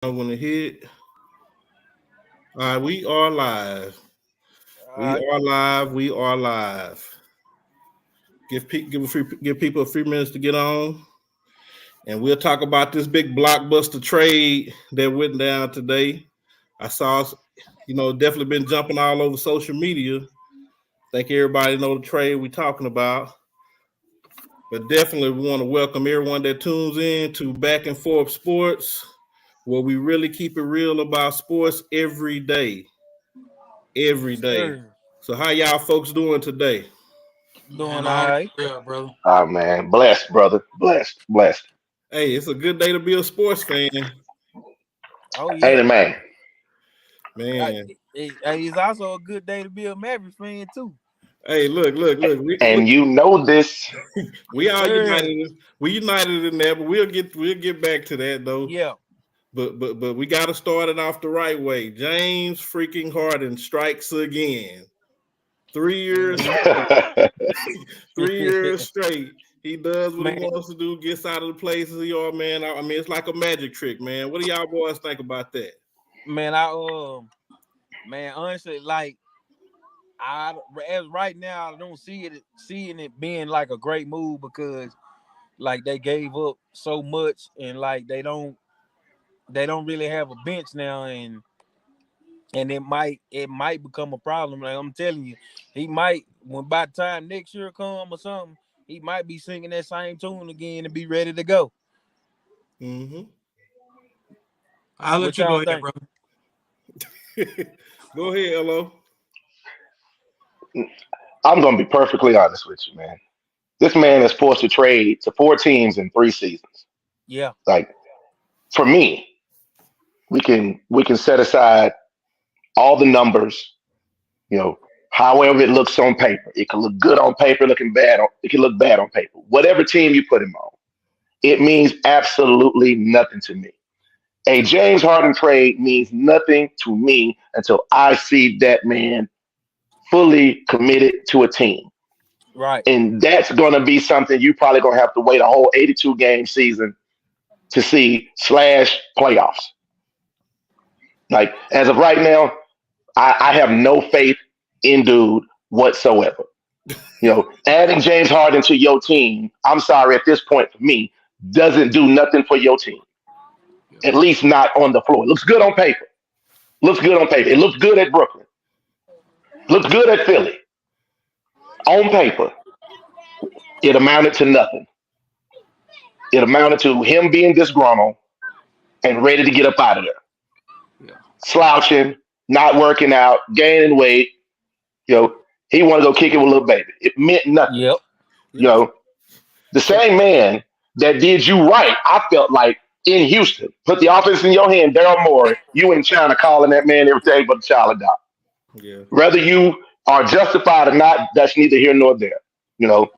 I'm gonna hit. All right, we are live. All We right. are live. We are live. Give people a few minutes to get on, and we'll talk about this big blockbuster trade that went down today. I saw, definitely been jumping all over social media. Think everybody know the trade we're talking about, but definitely we want to welcome everyone that tunes in to Back and Forth Sports, where we really keep it real about sports every day. Every day. Sir. So how y'all folks doing today? Doing Man, all all right. real, brother. Oh man, blessed, brother, blessed, blessed. Hey, it's a good day to be a sports fan, Oh Ain't yeah. it, man? man. It's also a good day to be a Mavericks fan too. Hey, look. And you know this. We Yes, all sir. united. We united in that, but we'll get back to that though. Yeah. But we got to start it off the right way. James freaking Harden strikes again. 3 years hmm straight. 3 years straight. He does what he Man, wants to do. Gets out of the places he are, man. I mean, it's like a magic trick, man. What do y'all boys think about that? man, man, honestly, like I as right now, I don't seeing it being like a great move because like they gave up so much and like they don't really have a bench now and it might become a problem. Like I'm telling you, he might when by the time next year come or something, he might be singing that same tune again and be ready to go. Mm-hmm. I'll What let you go y'all ahead, think? brother. Go ahead, Elo. I'm gonna be perfectly honest with you, man. This man is forced to trade to 4 teams in 3 seasons. Yeah, Like for me, we can set aside all the numbers. You know, however it looks on paper, it can look good on paper, looking bad on. It can look bad on paper. Whatever team you put him on, it means absolutely nothing to me. A James Harden trade means nothing to me until I see that man fully committed to a team. right. And that's going to be something you probably going to have to wait a whole 82 game season to see slash playoffs. Like as of right now, I have no faith in dude whatsoever. You know, adding James Harden to your team, I'm sorry, at this point for me, doesn't do nothing for your team. Yeah. At least not on the floor. It looks good on paper. Looks good on paper. It looks good at Brooklyn. Looks good at Philly. On paper, it amounted to nothing. It amounted to him being disgruntled and ready to get up out of there. Yeah. Slouching, not working out, gaining weight. You know, he wanted to go kick it with little baby. It meant nothing. Yep. You Yep. know, the So same man that did you right, I felt like in Houston, put the offense in your hand, Daryl Morey, you in China calling that man everything but a child of God. yeah. Whether you are justified or not, that's neither here nor there. You know,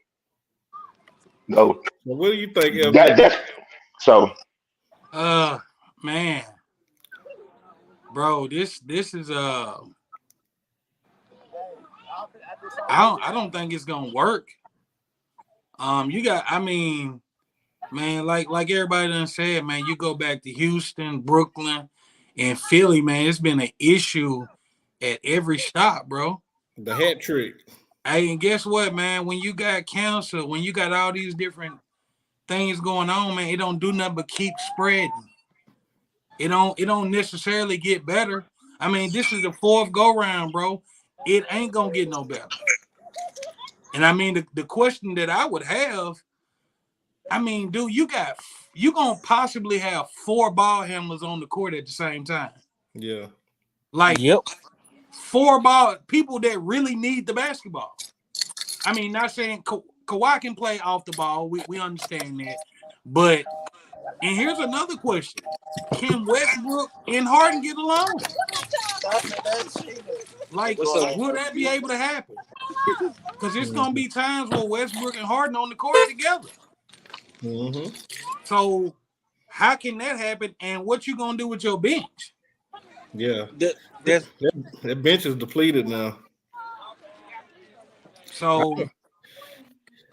no, Well, what do you think, Elo? that's so. Uh, man, bro, this is I don't think it's gonna work. You got, I mean, man, like everybody done said, man, you go back to Houston, Brooklyn, and Philly, man, it's been an issue at every stop, bro. The hat trick. Hey, and guess what, man? When you got cancer, when you got all these different things going on, man, it don't do nothing but keep spreading. It don't necessarily get better. I mean, this is the fourth go round, bro. It ain't gonna get no better. And I mean, the question that I would have, I mean, dude, you gonna possibly have 4 ball handlers on the court at the same time, Yeah. like Yep. 4 ball people that really need the basketball. I mean, not saying Kawhi can play off the ball. We understand that, but and here's another question: can Westbrook and Harden get along? Like, What's up? will that be able to happen? Because it's gonna be times where Westbrook and Harden on the court together. Mm-hmm. So how can that happen? And what you gonna do with your bench? Yeah. That, that's That bench is depleted now. So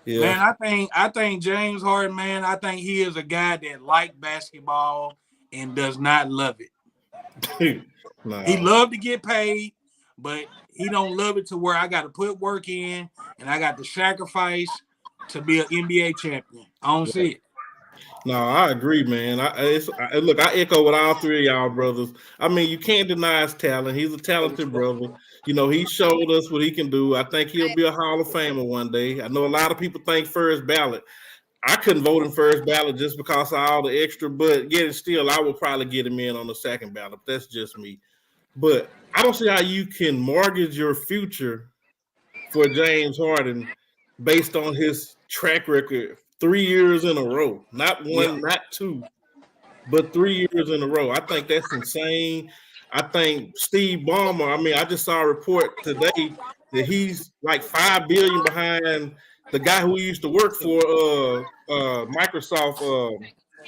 Yeah. man, I think James Harden, man, I think he is a guy that like basketball and does not love it. Nah. He loved to get paid, but he don't love it to where I got to put work in and I got to sacrifice to be an NBA champion. I don't see it. No, I agree, man. Look, I echo with all three of y'all brothers. I mean, you can't deny his talent. He's a talented brother. You know, he showed us what he can do. I think he'll be a Hall of Famer one day. I know a lot of people think first ballot. I couldn't vote in first ballot just because of all the extra, but yet still, I would probably get him in on the second ballot. That's just me. But I don't see how you can mortgage your future for James Harden based on his track record 3 years in a row. Not one, not two, but 3 years in a row. I think that's insane. I think Steve Ballmer, I just saw a report today that he's like $5 billion behind the guy who used to work for Microsoft.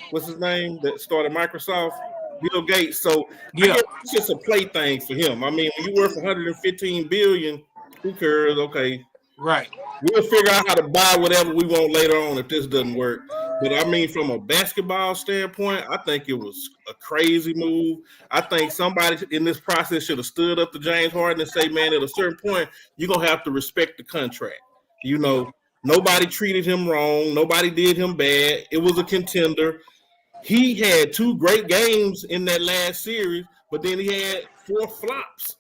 What's his name that started Microsoft? Bill Gates. So I guess it's just a play thing for him. I mean, when you work for 115 billion, who cares? Okay. Right. We'll figure out how to buy whatever we want later on if this doesn't work. But I mean, from a basketball standpoint, I think it was a crazy move. I think somebody in this process should have stood up to James Harden and say, man, at a certain point, you're going to have to respect the contract. You know, nobody treated him wrong. Nobody did him bad. It was a contender. He had 2 great games in that last series, but then he had 4 flops.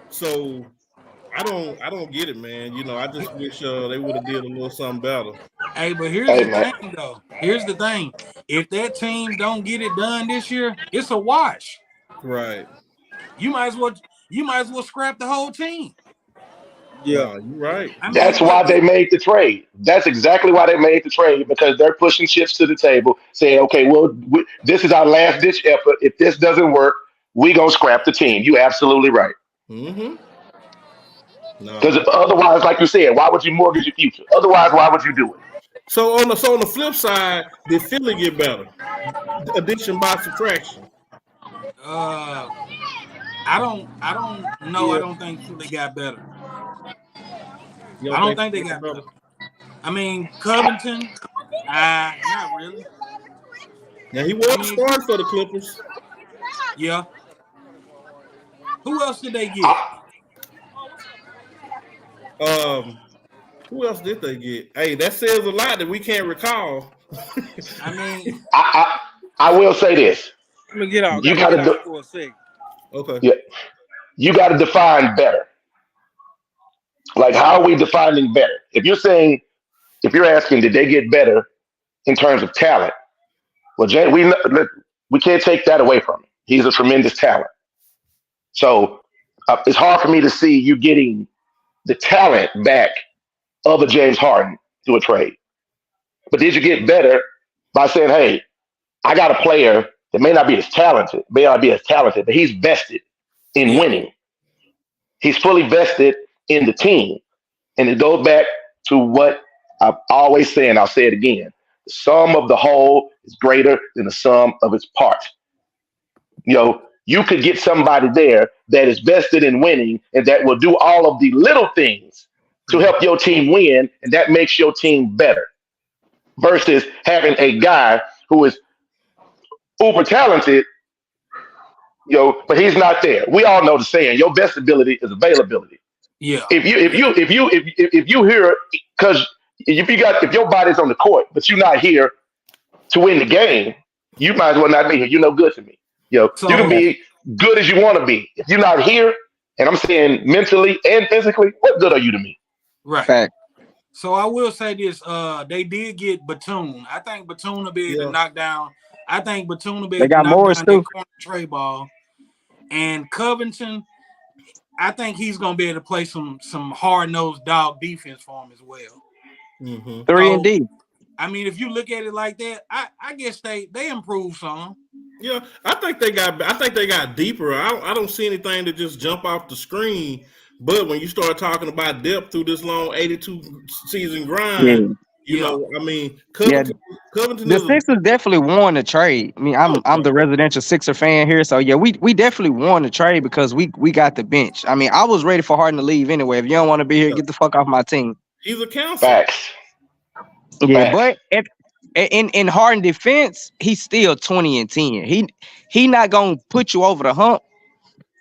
So I don't get it, man. You know, I just wish they would have did a little something better. Hey, but here's the thing, though. Here's the thing. If that team don't get it done this year, it's a wash. Right. You might as well scrap the whole teim. Yeah, you're right. That's why they made the trade. That's exactly why they made the trade, because they're pushing chips to the table, saying, okay, well, this is our last ditch effort. If this doesn't work, we gonna scrap the team. You absolutely right. Mm-hmm. Because otherwise, like you said, why would you mortgage your future? Otherwise, why would you do it? So on the flip side, did Philly get better? Addition by subtraction. I don't know. I don't think Philly got better. I don't think they got better. I mean, Covington, not really. Now he was starting for the Clippers. Yeah. Who else did they get? Who else did they get? Hey, that says a lot that we can't recall. I mean, I will say this. Let me get out. You got to for a second. Okay. Yeah, you got to define better. Like, how are we defining better? If you're asking, did they get better in terms of talent? Well, Jay, we can't take that away from him. He's a tremendous talent. So it's hard for me to see you getting the talent back of a James Harden through a trade. But did you get better by saying, hey, I got a player that may not be as talented, but he's vested in winning. He's fully vested in the team. And it goes back to what I've always said, and I'll say it again. The sum of the whole is greater than the sum of its parts. You know, you could get somebody there that is vested in winning and that will do all of the little things to help your team win, and that makes your team better. Versus having a guy who is uber talented, but he's not there. We all know the saying: your best ability is availability. Yeah. If you hear, because if your body's on the court but you're not here to win the game, you might as well not be here. You're no good to me. You can be good as you want to be. If you're not here, and I'm saying mentally and physically, what good are you to me? Right. Fact. So I will say this: they did get Batum. I think Batum will be able to knock down. I think Batum will be able to knock down that corner tray ball. And Covington, I think he's gonna be able to play some hard-nosed dog defense for him as well. Mm-hmm. 3 and D. I mean, if you look at it like that, I guess they improved some. Yeah, I think they got deeper. I don't see anything to just jump off the screen. But when you start talking about depth through this long 82 season grind, you know, I mean, Covington the Sixers definitely won the trade. I mean, I'm the residential Sixer fan here, so yeah, we definitely won the trade because we got the bench. I mean, I was ready for Harden to leave anyway. If you don't want to be here, get the fuck off my team. He's a counselor. Facts. Yeah, but in Harden defense, he's still 20-10. He not gonna put you over the hump.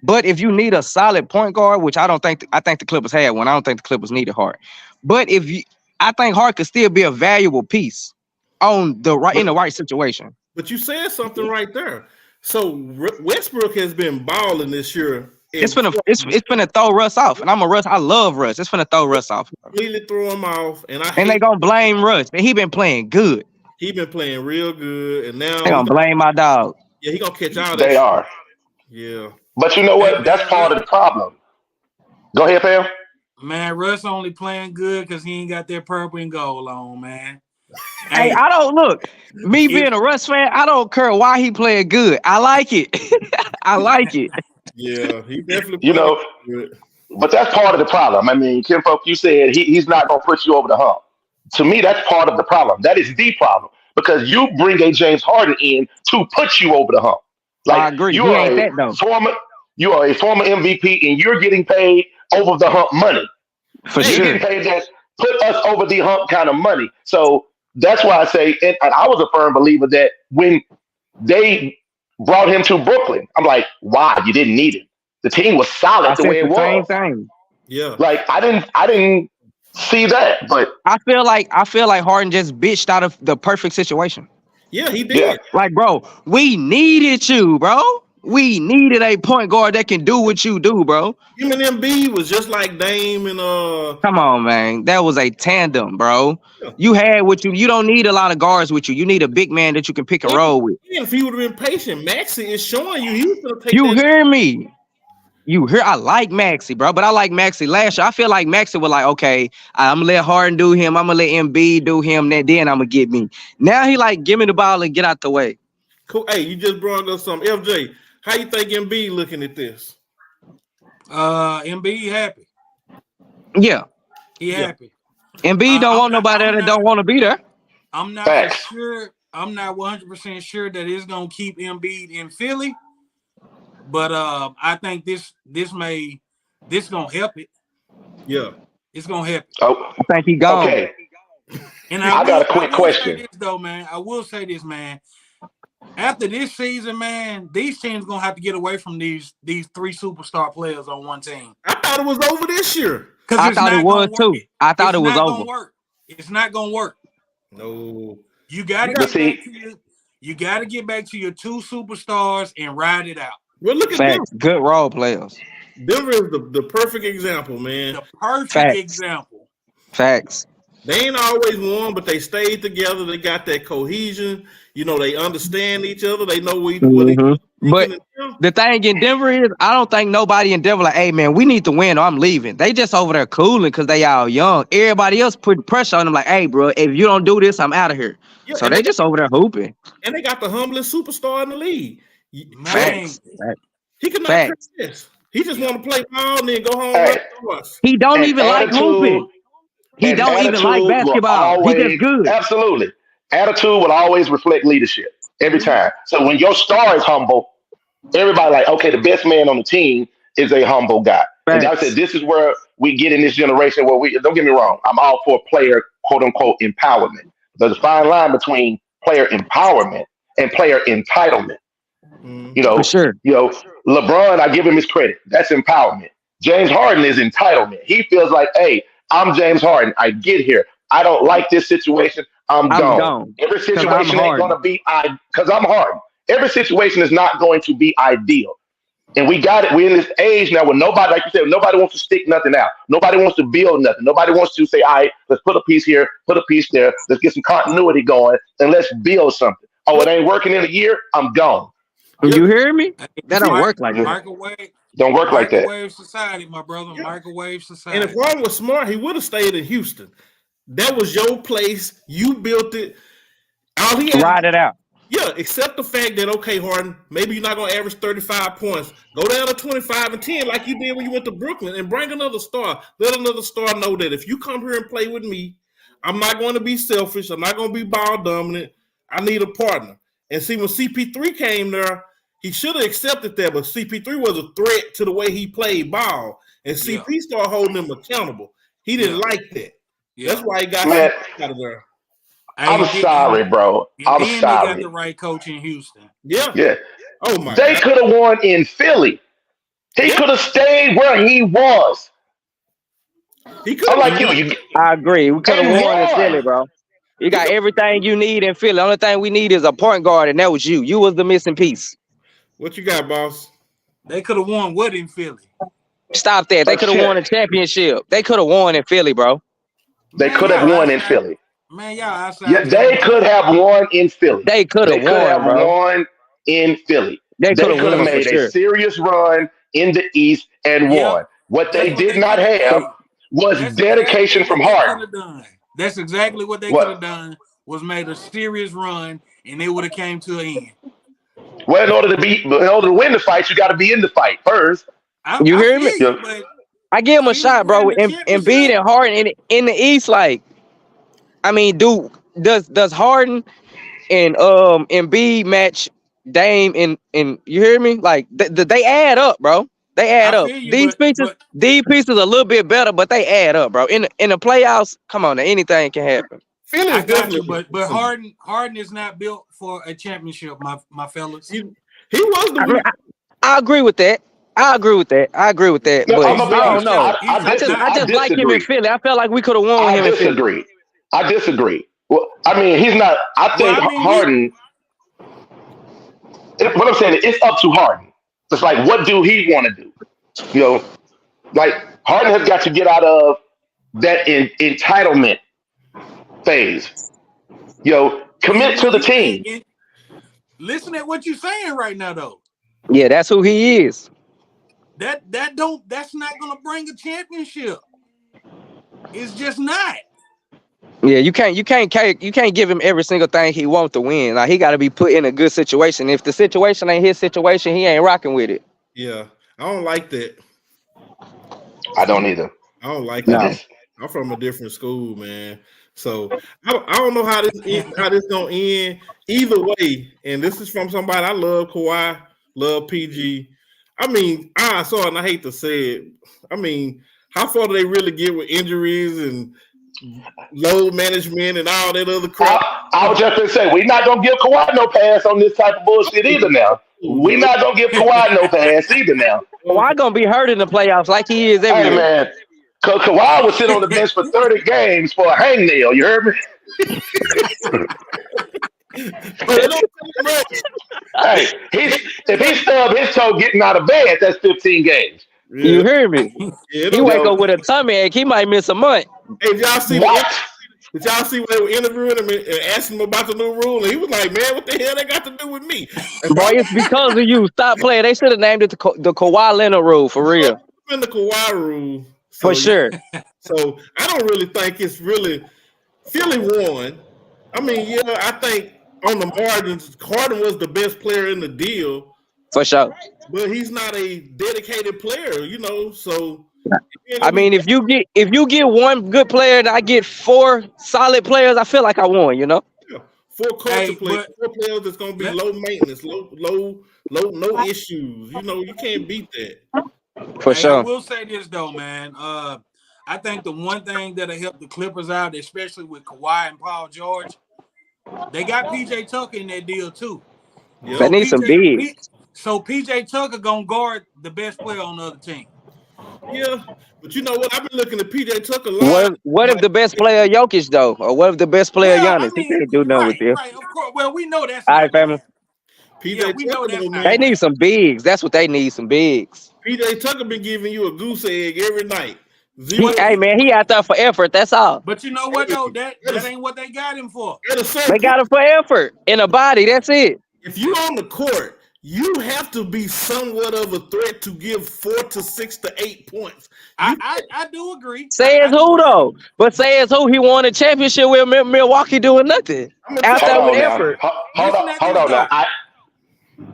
But if you need a solid point guard, which I think the Clippers had one. I don't think the Clippers needed Hart. But I think Hart could still be a valuable piece in the right situation. But you said something right there. So Westbrook has been balling this year. It's finna throw Russ off, and I love Russ. It's finna throw Russ off. Completely throw him off, and they gonna blame Russ. He been playing good. He been playing real good, and now they gonna blame my dog. Yeah, he gonna catch all that. They are. Yeah. But you know what? That's part of the problem. Go ahead, Pam. Man, Russ only playing good because he ain't got that purple and gold on, man. Hey, I don't look. Me being a Russ fan, I don't care why he playing good. I like it. I like it. Yeah, he definitely. You know, good. But that's part of the problem. I mean, Kim Folk, you said he's not gonna put you over the hump. To me, that's part of the problem. That is the problem because you bring a James Harden in to put you over the hump. Like, I agree. You are a former MVP and you're getting paid over the hump money. For you're sure. Getting paid that put us over the hump kind of money. So that's why I say, and I was a firm believer that when they brought him to Brooklyn, I'm like, why? You didn't need him. The team was solid the way it was. Same thing. Yeah. Like I didn't see that, but I feel like Harden just bitched out of the perfect situation. Yeah, he did. Yeah. Like, bro, we needed you, bro. We needed a point guard that can do what you do, bro. Him and Embiid was just like Dame and Come on, man. That was a tandem, bro. Yeah. You had what you don't need a lot of guards with you. You need a big man that you can pick a roll with. If he would have been patient, Maxey is showing you he was gonna take You hear me? I like Maxey, bro, but I like Maxey last year. I feel like Maxey was like, okay, I'm gonna let Harden do him. I'm gonna let Embiid do him. Then I'm gonna get me. Now he like, give me the ball and get out the way. Cool. Hey, you just brought up something. FJ, how you think Embiid looking at this? Embiid happy. Yeah. He happy. Embiid don't want nobody that don't want to be there. I'm not sure. I'm not 100% sure that it's gonna keep Embiid in Philly. But I think this gonna help it. Yeah, it's gonna help it. Oh, I think he gone. Okay. And I got a quick question. I will say this, man. After this season, man, these teams gonna have to get away from these three superstar players on one team. I thought it was over this year. I thought it was too. I thought it was over. It's not gonna work. No. You gotta get back to your two superstars and ride it out. Well, look at Facts. Them. Good role players. Denver is the perfect example, man. The perfect example. Facts. They ain't always won, but they stayed together. They got that cohesion. You know, they understand each other. They know what But the thing in Denver is, I don't think nobody in Denver like, hey, man, we need to win or I'm leaving. They just over there cooling because they all young. Everybody else putting pressure on them like, hey, bro, if you don't do this, I'm out of here. Yeah, so they just over there hooping. And they got the humblest superstar in the league. Facts. He cannot press this. He just want to play ball and then go home and us. He don't even like hooping. He don't even like basketball. He just good. Absolutely. Attitude will always reflect leadership every time. So when your star is humble, everybody like, okay, the best man on the team is a humble guy. Right. And I said, this is where we get in this generation where don't get me wrong, I'm all for player, quote unquote, empowerment. There's a fine line between player empowerment and player entitlement. You know, for sure. LeBron, I give him his credit. That's empowerment. James Harden is entitlement. He feels like, hey, I'm James Harden. I get here. I don't like this situation. I'm gone. Every situation ain't going to be because I'm Harden. Every situation is not going to be ideal. And we got it. We're in this age now where nobody, like you said, nobody wants to stick nothing out. Nobody wants to build nothing. Nobody wants to say, all right, let's put a piece here, put a piece there. Let's get some continuity going and let's build something. Oh, it ain't working in a year. I'm gone. You hear me? That don't work like that. Don't work like that. Microwave society, my brother. Yeah. Microwave society. And if Harden was smart, he would have stayed in Houston. That was your place. You built it. All he had ride it out. Yeah, except the fact that, okay, Harden, maybe you're not going to average 35 points. Go down to 25 and 10 like you did when you went to Brooklyn and bring another star. Let another star know that if you come here and play with me, I'm not going to be selfish. I'm not going to be ball dominant. I need a partner. And see, when CP3 came there, he should have accepted that, but CP3 was a threat to the way he played ball. And CP started holding him accountable. He didn't like that. Yeah. That's why he got out of there. Hey, I'm sorry, bro. and I'm then they got sorry. the right coach in Houston. Yeah. Yeah. Oh my They God. could have won in Philly. He Yeah. could have stayed where he was. He could I'm have like won. you I agree. We could have and won in Philly, won. bro. You He got could. everything you need in Philly. The only thing we need is a point guard, and that was you. You was the missing piece. What you got, boss? They could have won what in Philly? Stop that. They A could have won chip. a championship. They could have won in Philly, bro. They Man, could have y'all won in outside. Philly. Man, y'all outside Yeah, of y'all they mind. could have won in Philly. They could They have could won, have bro. won in Philly. They could They have could have won for made a sure. serious run in the East and Yep, won. What that's they what did they not could have. have Hey, was that's exactly dedication from what they could Harden. have done. That's exactly what they could have What? done. Was made a serious run, and they would have came to an end. Well, in order to win the fight, you got to be in the fight first. You I hear me? feel You you, know, but I give him a Philly shot, bro. winning the And Embiid championship. and Harden in the East, like, I mean, does Harden and Embiid match Dame and you hear me? Like they add up, bro. They I add up. feel you, These pieces a little bit better, but they add up, bro. In the playoffs, come on, now, anything can happen. Philly I is got you, definitely. but Harden is not built for a championship, my fellas. He was the I mean, weak. I agree with that. I agree with that. no, But I'm He's gonna be I he's don't honest. just know. he's just not. I I just like him in disagree. Philly. I felt like we could have won with I him in Philly. disagree. I disagree. Well, I mean, he's not. I Well, think I mean, Harden. What I'm saying, it's up to Harden. It's like, what do he want to do? You know, like Harden has got to get out of that entitlement phase. Commit to the you team. and listen at what you're saying right now, though. Yeah, that's who he is. That's not gonna bring a championship. It's just not. Yeah, you can't give him every single thing he wants to win. Like he got to be put in a good situation. If the situation ain't his situation, he ain't rocking with it. Yeah, I don't like that. I don't either. I don't like I that. No. just I'm from a different school, man. So I don't know how this gonna end either way. And this is from somebody I love, Kawhi, love PG. I mean, I saw it and I hate to say it. I mean, how far do they really get with injuries and load management and all that other crap? I was just gonna say we're not gonna give Kawhi no pass on this type of bullshit either. Now we're not gonna give Kawhi no pass either. Now, Why gonna be hurt in the playoffs like he is every hey year? man, Kawhi would sit on the bench for 30 games for a hangnail. You heard me? But it don't take much. Hey, if he stubbed his toe getting out of bed, that's 15 games. You Yeah, hear me? yeah. He Don't, wake up with a tummy ache. He might miss a month. hey, did y'all see What? did y'all see when they were interviewing him and asking him about the new rule? And he was like, "Man, what the hell they got to do with me?" Boy, it's because of you. Stop playing. They should have named it the Kawhi Leonard rule for real. In the Kawhi rule, For sure. So I don't really think it's really Philly won. I mean, yeah, I think on the margins, Harden was the best player in the deal, For sure. but he's not a dedicated player, So I mean, if you get one good player and I get 4 solid players, I feel like I won, you know? yeah, 4 culture Hey, players, but 4 players that's gonna be let, low maintenance, low, no issues. You can't beat that. For hey, I sure. will say this though, man. I think the one thing that'll help the Clippers out, especially with Kawhi and Paul George, they got PJ Tucker in that deal too. Yeah, They need some bigs. So PJ Tucker gonna guard the best player on the other team. yeah. But you know what? I've been looking at PJ Tucker live. What if the best player Jokic though? Or what if the best player Well, I Giannis? He mean, can't do nothing with this. right, of course. Well, we know that's All not right, gonna family. happen. PJ Yeah, we know Tucker, that's though, not They man. gonna need happen. some bigs. That's what they need, some bigs. PJ Tucker been giving you a goose egg every night. Zero. Hey man, he out there for effort. That's all. But you know what though? That At a, ain't what they got him for. at a They certain got point, him for effort in a body. That's it. if you're on the court, you have to be somewhat of a threat to give 4 to 6 to 8 points. I do agree. Says I do who agree. though? But says who? He won a championship with Milwaukee doing nothing. I'm gonna Out tell there you, Hold with on now. effort. Hold on now.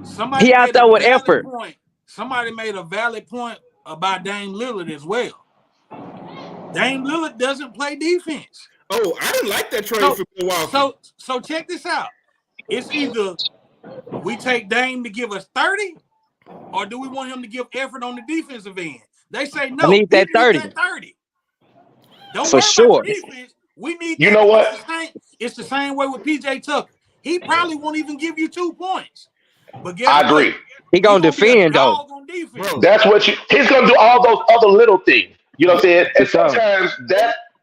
Somebody He out made there a with valid effort. point. Somebody made a valid point about Dame Lillard as well. Dame Lillard doesn't play defense. oh, I didn't like that trade So, for Milwaukee. so check this out. It's either we take Dame to give us 30, or do we want him to give effort on the defensive end? They say I no. need He that needs 30. that 30. Don't For worry sure. about the defense. We need You that. know what? It's the same way with PJ Tucker. He probably won't even give you 2 points. But guess I what? agree. He gonna Be a defend though. dog on defense. Bro. That's what he's gonna do all those other little things. You know what I'm saying? For And sure. sometimes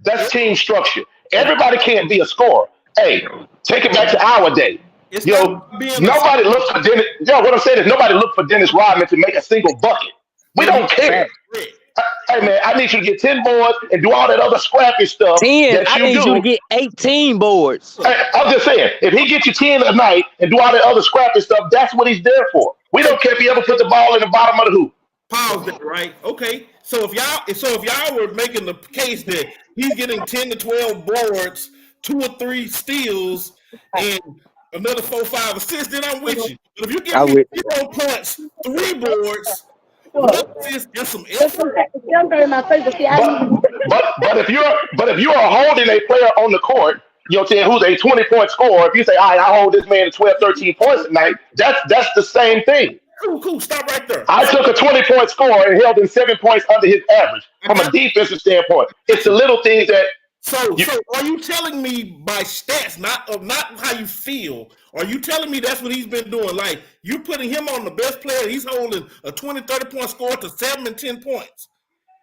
that's team structure. Everybody can't be a scorer. Hey, take it back to our day. It's You not know, being a nobody looked for Dennis. Yo, what I'm saying is nobody looked for Dennis Rodman to make a single bucket. We but he don't care. Fact. Hey man, I need you to get 10 boards and do all that other scrappy stuff 10. that I you need you to do. get 18 boards. Hey, I'm just saying, if he gets you 10 a night and do all that other scrappy stuff, that's what he's there for. We don't care if he ever put the ball in the bottom of the hoop. pause that, right? Okay. So if y'all were making the case that he's getting 10 to 12 boards, 2 or 3 steals, and another 4 or 5 assists, then I'm with you. But if you give I me would. 0 points, 3 boards, 1 assist, and some effort, But if you're holding a player on the court, you know what I'm saying, who's a 20-point scorer, if you say, all right, I hold this man to 12, 13 points a night, that's the same thing. cool. Stop right there. I took a 20-point score and held him 7 points under his average I from a got defensive standpoint. It's the little things that So you, are you telling me by stats, not how you feel? Are you telling me that's what he's been doing? Like you putting him on the best player, he's holding a 20, 30-point score to 7 and 10 points.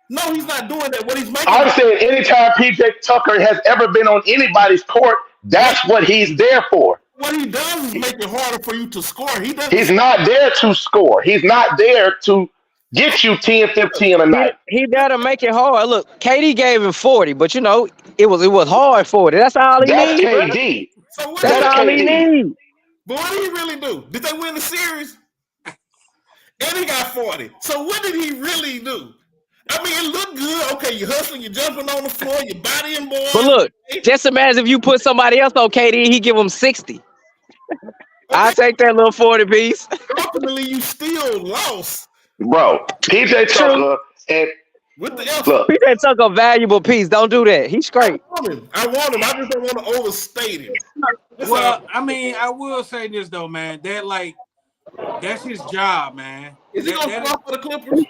No, he's not doing that. What he's making I'm saying anytime PJ Tucker has ever been on anybody's court, that's what he's there for. what he does is make it harder for you to score. He He's doesn't. not there to score. He's not there to get you 10, 15 a night. He gotta make it hard. Look, KD gave him 40, but you know, it was hard 40. That's all he That's needs, bro. KD. So what That's did That's all he, he KD. needs. but what did he really do? Did they win the series? And he got 40. So what did he really do? I mean, it looked good. Okay, you're hustling, you're jumping on the floor, you're bodying But boys. look, just imagine if you put somebody else on KD, he give him 60. I'll Okay, take that little 40 piece. ultimately you still lost Bro, PJ True. Tucker, and with the effort. look, He said took a valuable piece. Don't do that. He's straight. I want him. I just don't want to overstate him. That's Well, all. I mean, I will say this though, man. That's his job, man. Is he gonna That start for the Clippers?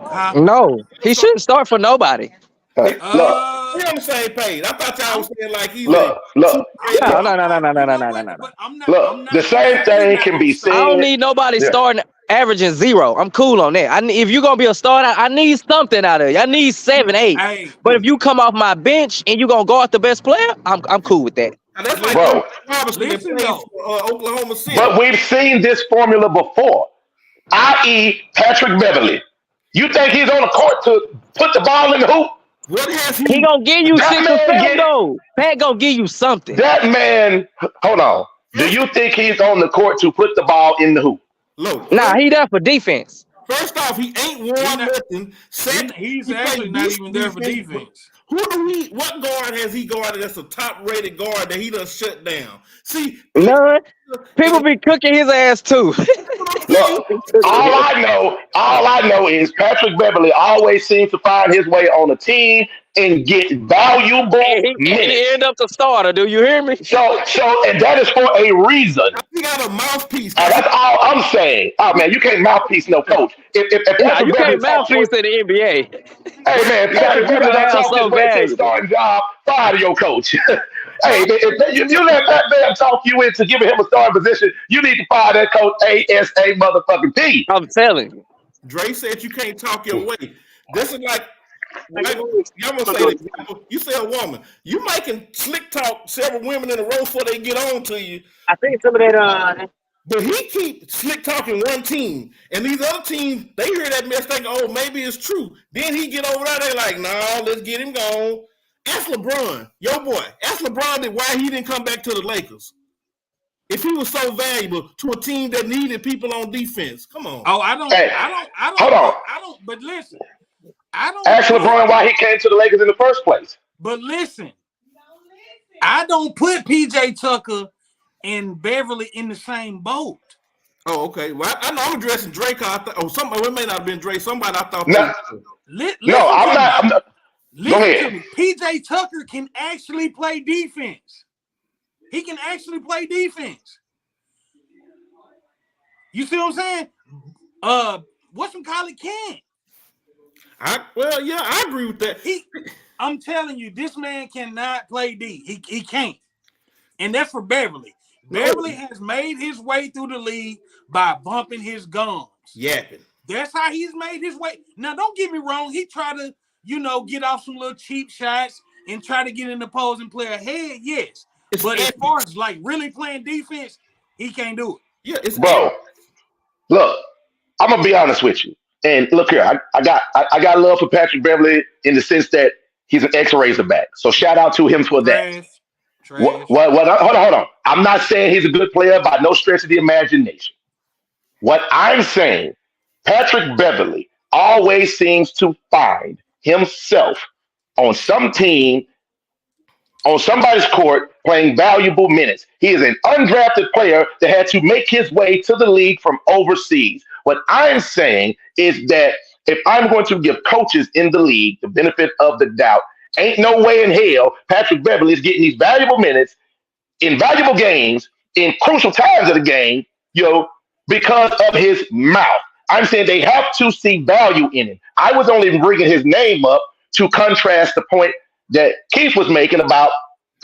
huh? No, he shouldn't start for nobody. look, We on the same page. I thought y'all was saying like he's look, a look, No, I'm no, not- no, no, no, you no, know no, no, what? no, no. But I'm not look. The gonna same say thing he's can not be gonna start. I don't said. need nobody Yeah. starting averaging 0. I'm cool on that. If you're gonna be a starter, I need something out of you. I need 7, 8. Hey, But if you come off my bench and you gonna guard the best player, I'm cool with that. and that's like Bro, Robinson that listen played though. for Oklahoma City. but we've seen this formula before, i.e., Patrick Beverly. You think he's on the court to put the ball in the hoop? What has He he? gonna give you That 6 or man 7 get though. Pat gonna give you something. that man. Hold on. Do you think he's on the court to put the ball in the hoop? Look, Nah, he there for defense. first off, he ain't won He not- nothing. Second, He's he actually played not decent even there for defense. What guard has he guarded that's a top-rated guard that he done shut down? See, None. People be cooking his ass too. Look, all I know is Patrick Beverly always seems to find his way on a team and get valuable And he minutes. end up the starter. Do you hear me? And that is for a reason. he got a mouthpiece. That's all I'm saying. Oh man, you can't mouthpiece no coach. If Nah, Patrick you Beverly can't talks to mouthpiece in the NBA. hey man, You gotta Patrick give Beverly him don't out talk his something way to a valuable. starting job, fire your coach. Hey, if you let that man talk you into giving him a starting position, you need to fire that coach ASA motherfucking P. I'm telling you. Dre said you can't talk your way. This is like y'all gonna say this. You say a woman, you making slick talk several women in a row before they get on to you. I think some of that But he keep slick talking one team, and these other teams they hear that mess, thinking, "Oh, maybe it's true." Then he get over there, they like, "No, let's get him gone." Ask LeBron, your boy. Ask LeBron why he didn't come back to the Lakers. If he was so valuable to a team that needed people on defense, come on. Oh, I don't. Hey, hold on. I don't. But listen, I don't. Ask LeBron why he came to the Lakers in the first place. But listen, I don't put PJ Tucker and Beverly in the same boat. Oh, okay. Well, I know I'm addressing Drake. Somebody it may not have been Drake. Somebody I thought. No, Listen no, I'm not. Listen ahead. to me. PJ Tucker can actually play defense. He can actually play defense. You see what I'm saying? Whatchamacallit can't. I agree with that. I'm telling you, this man cannot play D. He can't. And that's for Beverly. Beverly has made his way through the league by bumping his gums. Yapping. That's how he's made his way. Now, don't get me wrong. He tried to, get off some little cheap shots and try to get in the opposing player head, yes. But as far as like really playing defense, he can't do it. Yeah, it's Bro, look, I'm gonna be honest with you. And look here, I got love for Patrick Beverly in the sense that he's an ex-Razorback. So shout out to him for that. What? Hold on. I'm not saying he's a good player by no stretch of the imagination. What I'm saying, Patrick Beverly always seems to find himself on some team, on somebody's court, playing valuable minutes. He is an undrafted player that had to make his way to the league from overseas. What I'm saying is that if I'm going to give coaches in the league the benefit of the doubt, ain't no way in hell Patrick Beverly is getting these valuable minutes in valuable games in crucial times of the game, because of his mouth. I'm saying they have to see value in him. I was only bringing his name up to contrast the point that Keith was making about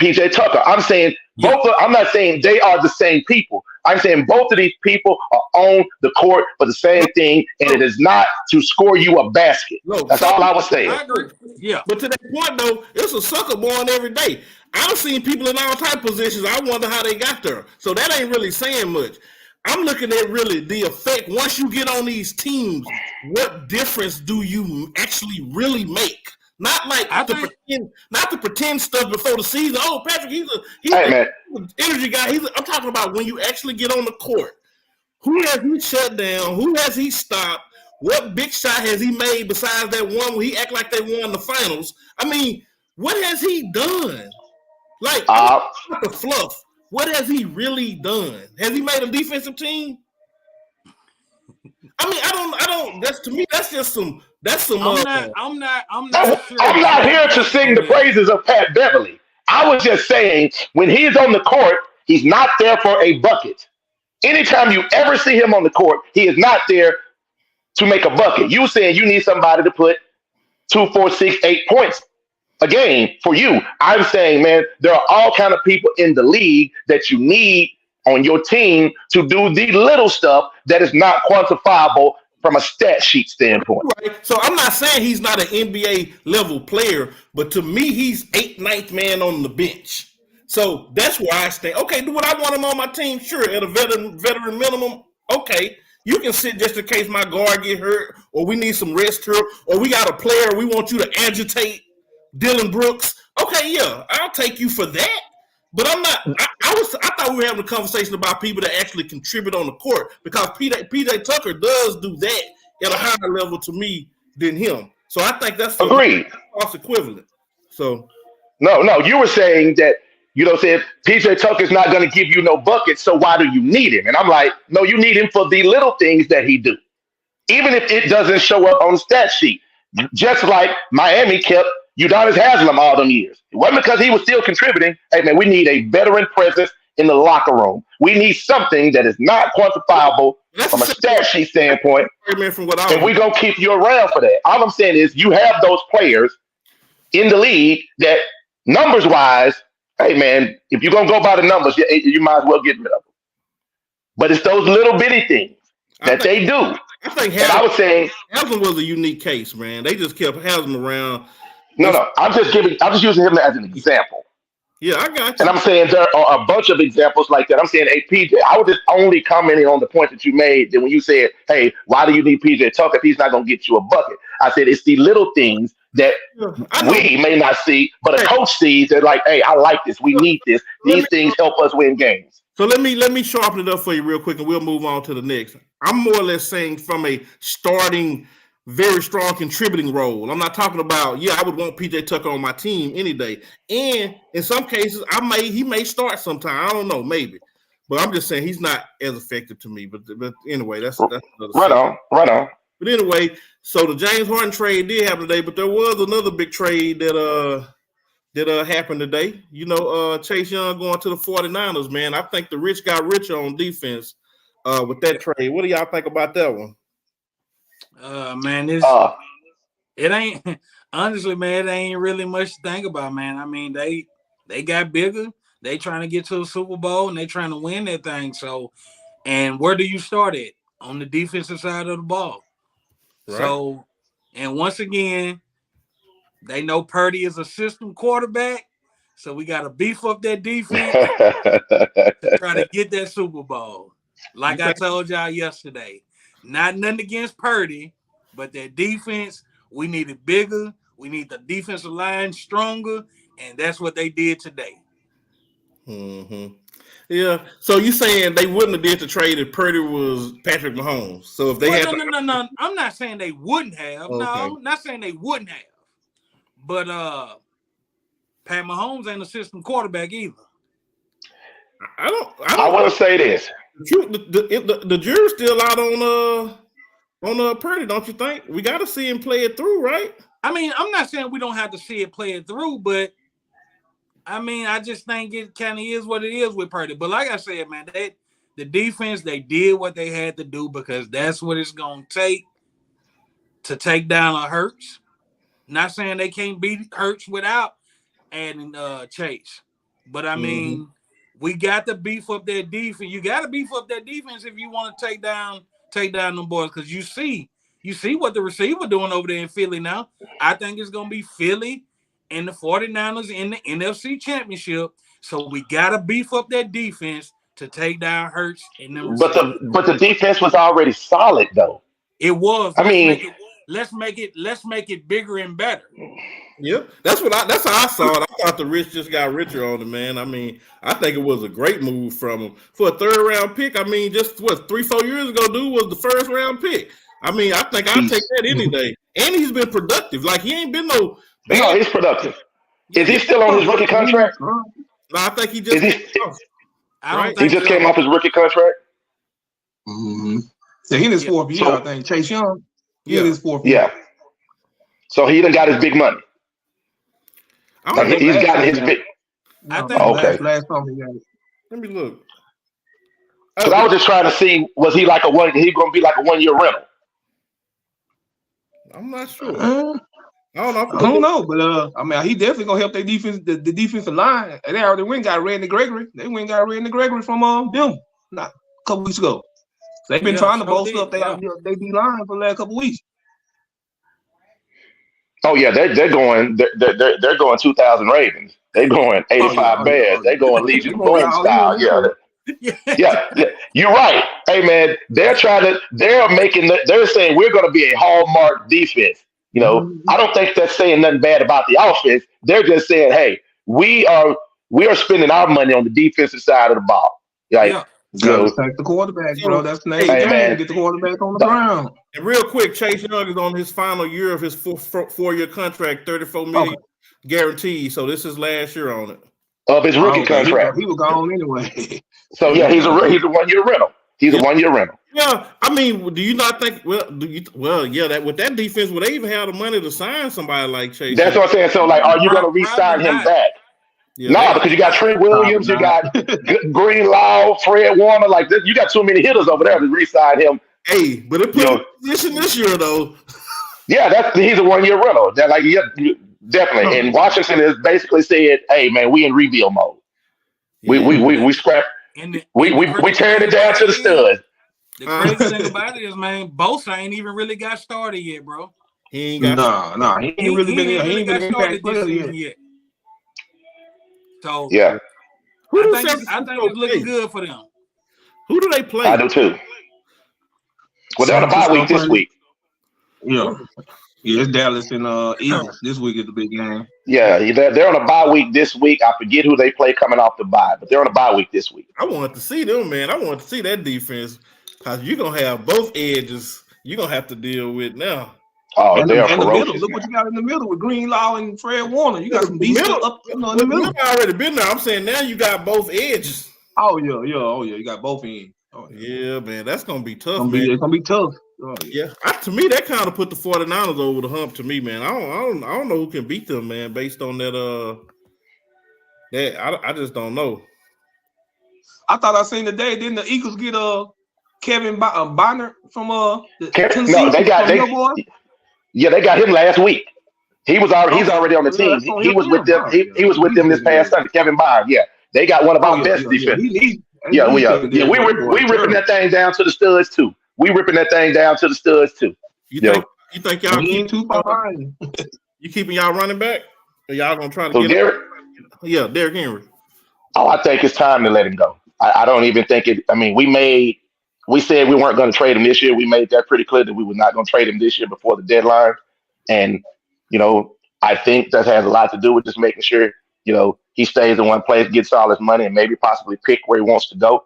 PJ Tucker. I'm saying I'm not saying they are the same people. I'm saying both of these people are on the court for the same thing, and it is not to score you a basket. That's all I was saying. I agree. Yeah. But to that point, though, it's a sucker born every day. I've seen people in all type of positions. I wonder how they got there. So that ain't really saying much. I'm looking at really the effect. Once you get on these teams, what difference do you actually really make? Not like the pretend stuff before the season. Oh, Patrick, he's an energy guy. I'm talking about when you actually get on the court. Who has he shut down? Who has he stopped? What big shot has he made besides that one where he act like they won the finals? I mean, what has he done? Like the fluff. What has he really done? Has he made a defensive team? I mean, I don't. That's to me. That's just some. That's some. I'm not here to sing the praises of Pat Beverly. I was just saying when he's on the court, he's not there for a bucket. Anytime you ever see him on the court, he is not there to make a bucket. You saying you need somebody to put 2, 4, 6, 8 points a game for you. I'm saying, man, there are all kind of people in the league that you need on your team to do the little stuff that is not quantifiable from a stat sheet standpoint. Right. So I'm not saying he's not an NBA level player, but to me, he's 8th, 9th man on the bench. So that's where I stay. Okay, do what I want him on my team? Sure, at a veteran minimum. Okay, you can sit just in case my guard get hurt, or we need some rest here, or we got a player we want you to agitate, Dylan Brooks. Okay, yeah, I'll take you for that. But I'm not. I thought we were having a conversation about people that actually contribute on the court, because PJ Tucker does do that at a higher level to me than him. So I think that's agreed. Cost equivalent. So no, you were saying that said PJ Tucker's not going to give you no buckets, so why do you need him? And I'm like, no, you need him for the little things that he do, even if it doesn't show up on the stat sheet. Just like Miami kept Udonis Haslem all them years. It wasn't because he was still contributing. Hey, man, we need a veteran presence in the locker room. We need something that is not quantifiable from a stat sheet standpoint. And we're going to keep you around for that. All I'm saying is you have those players in the league that numbers-wise, hey, man, if you're going to go by the numbers, you might as well get rid of them. But it's those little bitty things that they do. I think Haslem was a unique case, man. They just kept Haslem around. No. I'm just using him as an example. Yeah, I got you. And I'm saying there are a bunch of examples like that. I'm saying, hey, PJ, I was just only commenting on the point that you made that when you said, hey, why do you need PJ Tucker if he's not going to get you a bucket? I said, it's the little things that we may not see, but a coach sees. They're like, hey, I like this. We need this. These things help us win games. So let me sharpen it up for you real quick, and we'll move on to the next. I'm more or less saying from a starting, very strong contributing role. I'm not talking about, I would want PJ Tucker on my team any day. And in some cases, he may start sometime. I don't know, maybe. But I'm just saying he's not as effective to me. But anyway, that's another right on. But anyway, so the James Harden trade did happen today, but there was another big trade that happened today. Chase Young going to the 49ers, man. I think the rich got richer on defense with that trade. What do y'all think about that one? Man, It ain't honestly, man. It ain't really much to think about, man. I mean, they got bigger. They trying to get to a Super Bowl and they trying to win that thing. So, and where do you start at? On the defensive side of the ball. Right. So, and once again, they know Purdy is a system quarterback. So we got to beef up that defense to try to get that Super Bowl. Like I told y'all yesterday, not nothing against Purdy, but that defense, we need it bigger. We need the defensive line stronger, and that's what they did today. Mm-hmm. Yeah. So you saying they wouldn't have did the trade if Purdy was Patrick Mahomes? So if they had no. I'm not saying they wouldn't have. Okay. No, not saying they wouldn't have. But Pat Mahomes ain't a system quarterback either. I want to say this. The jury's still out on Purdy, don't you think? We got to see him play it through, right? I mean, I'm not saying we don't have to see it play it through, but I mean, I just think it kind of is what it is with Purdy. But like I said, man, the defense, they did what they had to do because that's what it's going to take to take down a Hurts. Not saying they can't beat Hurts without adding Chase. But, I mean, we got to beef up that defense. You got to beef up that defense if you want to take down them boys because you see what the receiver doing over there in Philly now. I think it's going to be Philly and the 49ers in the NFC Championship. So we got to beef up that defense to take down Hurts and them receivers. But the defense was already solid though. It was. Let's make it bigger and better. Yep, that's how I saw it. I thought the rich just got richer on it, man. I mean, I think it was a great move from him for a 3rd round pick. I mean, just 3-4 years ago, dude was the 1st round pick. I mean, I think I'll take that any day. And he's been productive. Like he ain't been no bad. No, he's productive. Is he still on his rookie contract? No, I think he just he just came off his rookie contract. Mm-hmm. So he in his 4th year, I think. Chase Young. He in his 4th year. Yeah. So he done got his big money. He's gotten his big. I think last time he got it. Let me look. Because I was just trying to see, was he like he going to be like a 1-year rental? I'm not sure. I don't know, but I mean, he definitely gonna help their defense, the defensive line. And they already went and got Randy Gregory. They went and got Randy Gregory from them not a couple weeks ago. So they've been trying to bolster up they D line for the last couple weeks. Oh yeah, they're going 2,000 Ravens. They're going 85 Bears. They're going Legion Boom style. Yeah. You're right. Hey man, they're saying we're going to be a hallmark defense. You know, I don't think that's saying nothing bad about the offense. They're just saying, hey, we are spending our money on the defensive side of the ball. Like, take the quarterback, bro. That's the name. Man, get the quarterback on the ground. And real quick, Chase Young is on his final year of his 4-year contract, $34 million guaranteed. So this is last year on it of his rookie contract. He was gone anyway. So yeah, he's a 1-year rental. He's a 1-year rental. Yeah, I mean, do you not think? That with that defense, would they even have the money to sign somebody like Chase? That's what I'm saying. So, like, are you going to re-sign him back? No, because you got Trent Williams, you got Greenlaw, Fred Warner. Like, you got too many hitters over there to re-sign him. Hey, but it put him in position this year, though. Yeah, he's a 1-year rental. That, like, definitely. And Washington has basically said, "Hey, man, we in rebuild mode. We scrap. We tearing it down to the studs." The crazy thing about it is, man, Bosa ain't even really got started yet, bro. He ain't got he ain't really been here. He ain't been started this season yet. So yeah, I think it's looking good for them. Who do they play? I do too. Well, they're on a bye week this week. Yeah, it's Dallas and Eagles. This week is the big game. Yeah, they're on a bye week this week. I forget who they play coming off the bye, but they're on a bye week this week. I wanted to see them, man. I wanted to see that defense. Because you're going to have both edges you're going to have to deal with now. Oh, they're ferocious. The middle. Look what you got in the middle with Greenlaw and Fred Warner. You got some beasts up in the middle. Already been there. I'm saying now you got both edges. Oh, yeah. You got both ends. Oh, yeah, man. That's going to be tough, man. It's going to be tough. Oh, yeah. To me, that kind of put the 49ers over the hump to me, man. I don't know who can beat them, man, based on that. I just don't know. I thought I seen today, didn't the Eagles get Kevin Bonner from Tennessee? No, they got Yeah, they got him last week. He's already on the team. He was with them. He was with them this past Sunday. Kevin Bond. Yeah, they got one of our best defenders. Yeah, we ripping that thing down to the studs too. You think y'all ain't too far behind? You keeping y'all running back? Or y'all gonna try to get Derrick? Yeah, Derrick Henry. Oh, I think it's time to let him go. I don't even think it. I mean, we said we weren't going to trade him this year. We made that pretty clear that we were not going to trade him this year before the deadline. And, I think that has a lot to do with just making sure, he stays in one place, gets all his money, and maybe possibly pick where he wants to go,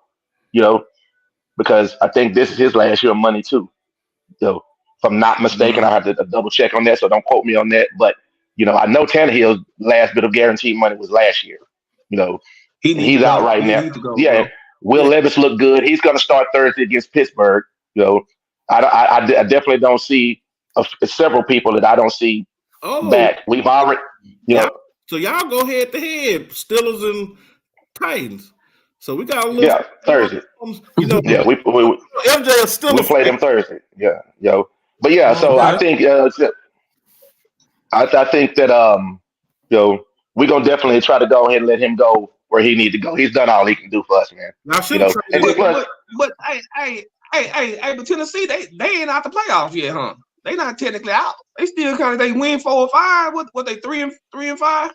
because I think this is his last year of money too. If I'm not mistaken, I have to double check on that, so don't quote me on that. But, I know Tannehill's last bit of guaranteed money was last year. He's out right now. Yeah. Will Levis look good. He's going to start Thursday against Pittsburgh. I definitely don't see several people that I don't see back. We've already, So y'all go head to head, Steelers and Titans. So we got a little Thursday. MJ is still we play them Thursday. Yeah, But so I think I think that we're gonna definitely try to go ahead and let him go where he needs to go. He's done all he can do for us, man. But Tennessee, they ain't out the playoffs yet, huh? They not technically out. They still they win 4 or 5. What they 3 and 5?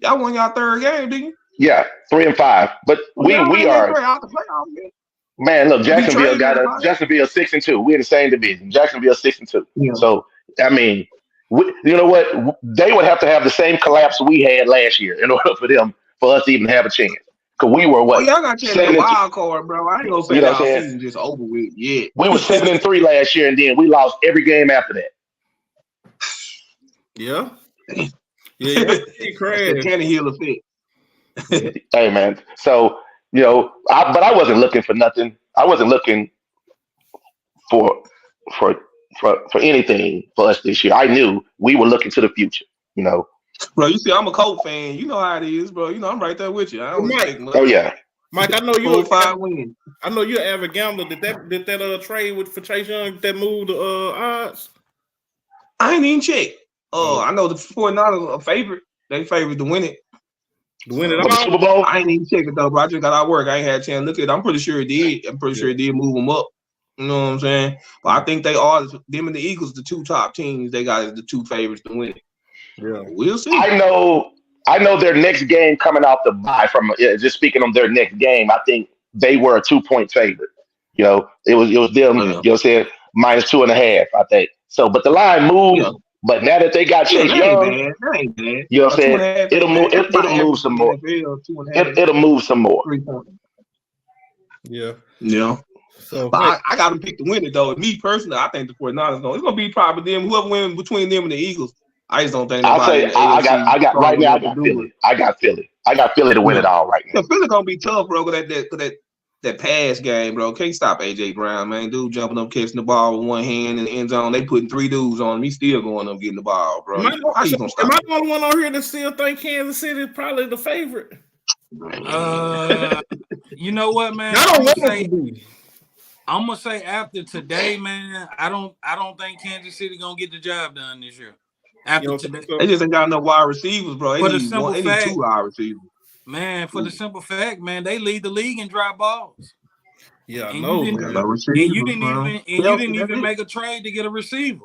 Y'all won y'all third game, didn't you? Yeah, 3 and 5. But we are out the playoffs yet. Man, look, Jacksonville 6 and 2. We're in the same division. Jacksonville 6 and 2. Yeah. So I mean, you know what? They would have to have the same collapse we had last year in order for us to even have a chance. Because we were what? Y'all got a wild card, bro. I ain't gonna say that season just over with yet. We were 7-3 last year, and then we lost every game after that. Yeah. Crazy. Tannehill effect. Hey, man. So but I wasn't looking for nothing. I wasn't looking for anything for us this year. I knew we were looking to the future. Bro, you see, I'm a Colt fan. You know how it is, bro. I'm right there with you. I don't take much. Oh yeah, Mike. I know you. 5 wins. I know you're an avid gambler. Did that trade for Chase Young that moved the odds? I ain't even check. I know the 49ers are a favorite. They favored to win it. To win it all? Super Bowl? I ain't even check it though, bro. I just got out of work. I ain't had a chance to look at it. I'm pretty sure it did. I'm pretty sure it did move them up. You know what I'm saying? But I think they are them and the Eagles, the 2 top teams. They got as the 2 favorites to win it. Yeah, we'll see. I know their next game coming off the bye from just speaking on their next game. I think they were a 2-point favorite. It was them. Said -2.5. I think so. But the line moved. Yeah. But now that they got Chase Young, that ain't bad. You know what I'm saying? It'll move some more. It'll move some more. Yeah. Yeah. So but I got them pick to win it though. Me personally, I think the 49ers it's gonna be probably them. Whoever wins between them and the Eagles. I just don't think nobody. I got right now. I got Philly. I got Philly to win it all right now. Philly gonna be tough, bro. That pass game, bro. Can't stop AJ Brown, man. Dude jumping up, catching the ball with one hand in the end zone. They putting 3 dudes on him. He's still going up getting the ball, bro. Am I the only one on here that still think Kansas City is probably the favorite? You know what, man? I don't want to be. I'm gonna say after today, man. I don't think Kansas City gonna get the job done this year. After today, they just ain't got no wide receivers, bro. They need 2 wide receivers. Man, for the simple fact, man, they lead the league in drop balls. Yeah, I know. You didn't even make a trade to get a receiver.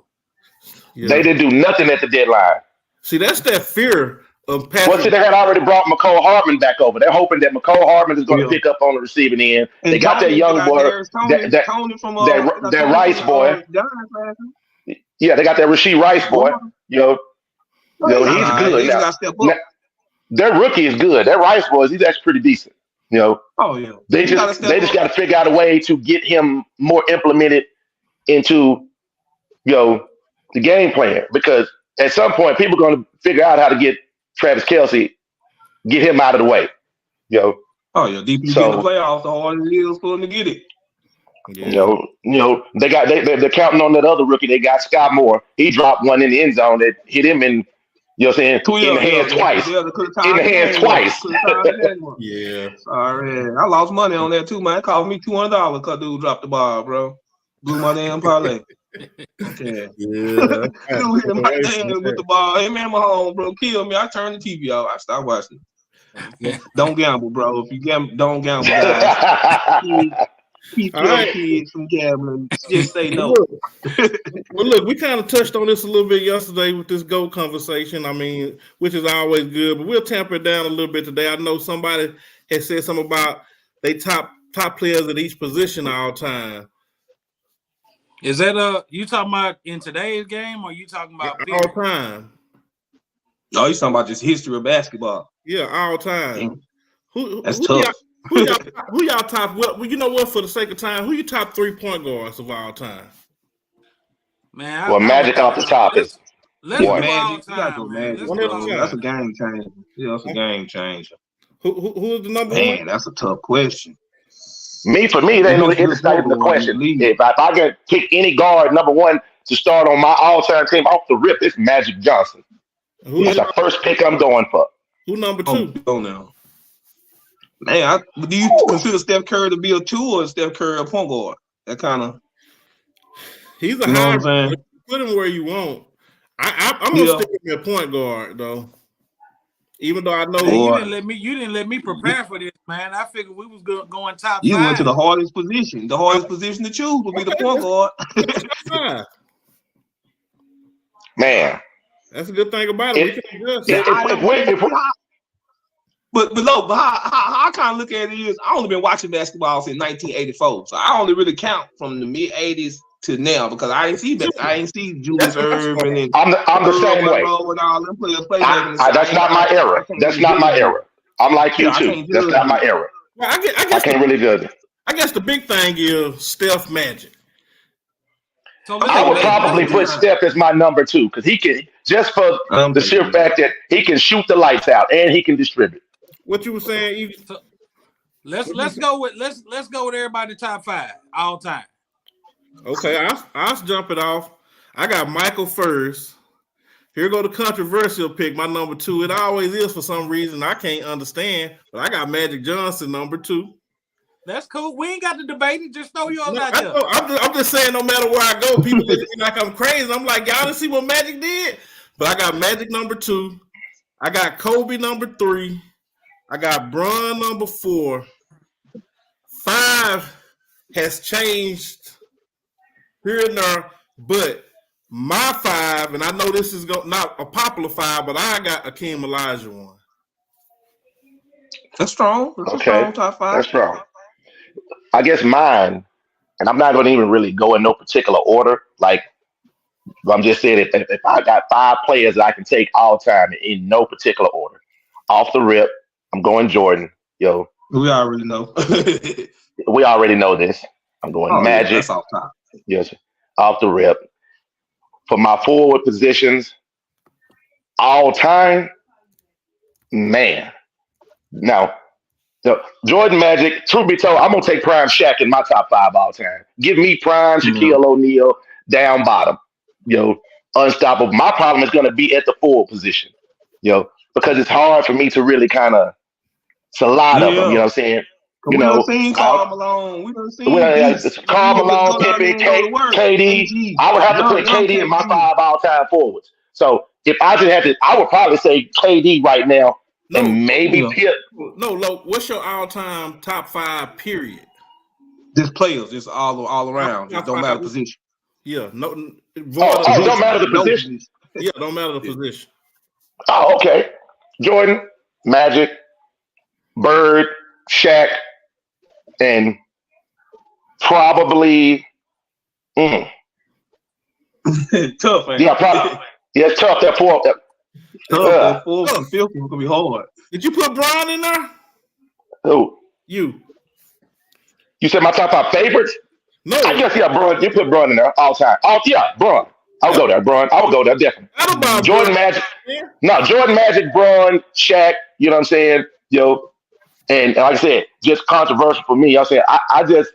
Yeah. They didn't do nothing at the deadline. See, that's that fear of Patrick. Well, see, they had already brought McCole Hardman back over. They're hoping that McCole Hardman is going to pick up on the receiving end. And they got that young boy, that Rice boy. Yeah, they got that Rasheed Rice boy. He's good. Now, their rookie is good. That Rice boy, he's actually pretty decent. Oh yeah. They just got to figure out a way to get him more implemented into the game plan, because at some point people are going to figure out how to get Travis Kelce, get him out of the way. Oh yeah, DP in the playoffs, the harder it is for him to get it. Yeah. They're counting on that other rookie. They got Scott Moore. He dropped one in the end zone that hit him in. In the hand twice. In the hand twice. Yeah. Sorry, I lost money on that too, man. It cost me $200 because dude dropped the ball, bro. Blew my damn parlay. Okay. Yeah. Dude hit my hand with the ball. Hey man, Mahomes, bro, kill me. I turned the TV off. I stopped watching. Don't gamble, bro. If you gamble, don't gamble, guys. Keep your kids from gambling. Just say no. Look, we kind of touched on this a little bit yesterday with this GOAT conversation. I mean, which is always good, but we'll tamper it down a little bit today. I know somebody has said something about they top players at each position all time. Is that you talking about in today's game, or you talking about all time? No, you talking about just history of basketball. Yeah, all time. That's tough. Who y'all top? Well, you know what? For the sake of time, who you top 3-point guards of all time? Man, well, Magic off the top is. Let's go Magic. all time, man. That's a game changer. Yeah, that's a game changer. Who is the number one? Man, that's a tough question. For me, it's not even the question. If I can pick any guard number one to start on my all-time team off the rip, it's Magic Johnson. That's the first pick I'm going for. Who number two? Oh no. Man, do you consider Steph Curry to be a 2 or Steph Curry a point guard? That kind of. He's a hybrid. Put him where you want. I'm gonna stick him at point guard though. Even though I know you didn't let me prepare for this, man. I figured we was going top 5. You went to the hardest position. The hardest position to choose would be the point guard. Man, that's a good thing about it. But how I kind of look at it is I only been watching basketball since 1984, so I only really count from the mid 80s to now because I ain't see Julius Erving and I'm the same way. And all them players play that's not my era. That's not my era. I'm like you too. That's not my era. Well, I can't really judge it. I guess the big thing is Steph Magic. So I would probably put Steph as my number 2 because he can just for the sheer fact that he can shoot the lights out and he can distribute. What you were saying, Evie? So, let's go with everybody top 5 all time. Okay, I'll jump it off. I got Michael first. Here go the controversial pick, my number 2. It always is for some reason I can't understand, but I got Magic Johnson number 2. That's cool. We ain't got to debate it. Just throw yours out there. I'm just saying, no matter where I go, people think like I'm crazy. I'm like, y'all didn't see what Magic did? But I got Magic number 2. I got Kobe number 3. I got Bron number 4. 5 has changed here and there, but my 5, and I know this is not a popular 5, but I got Akeem Olajuwon. That's strong. That's a strong top 5. That's strong. I guess mine, and I'm not going to even really go in no particular order. Like, I'm just saying, if I got 5 players that I can take all time in no particular order, off the rip, I'm going Jordan. Yo, we already know. We already know this. I'm going Magic. Yeah, that's off top. Yes, off the rip. For my forward positions, all time, man. Now, Jordan, Magic, truth be told, I'm going to take prime Shaq in my top 5 all time. Give me prime Shaquille O'Neal down bottom. Unstoppable. My problem is going to be at the forward position, because it's hard for me to really kind of slide of them, you know what I'm saying? We done seen Karl Malone. We done seen Karl Malone, Pippen, KD. I would have to put KD in my 5 all-time forwards. So if I just had to, I would probably say KD right now, and maybe Pip. No, what's your all-time top 5 period? Just players, just all around. It don't matter the position. Yeah, no. It don't matter the position. Yeah, don't matter the position. Oh, okay. Jordan, Magic, Bird, Shaq, and probably tough. Man. Yeah, probably. Yeah, it's tough. That 4. That 4th and 5th one gonna be hard. Did you put Bron in there? Who? You said my top 5 favorites? No. I guess Bron. You put Bron in there all time. Oh yeah, Bron. I'll go there, Bron. I would go there definitely. Jordan, Magic. No, Jordan, Magic, Bron, Shaq. You know what I'm saying? And like I said, just controversial for me. I'm saying I just,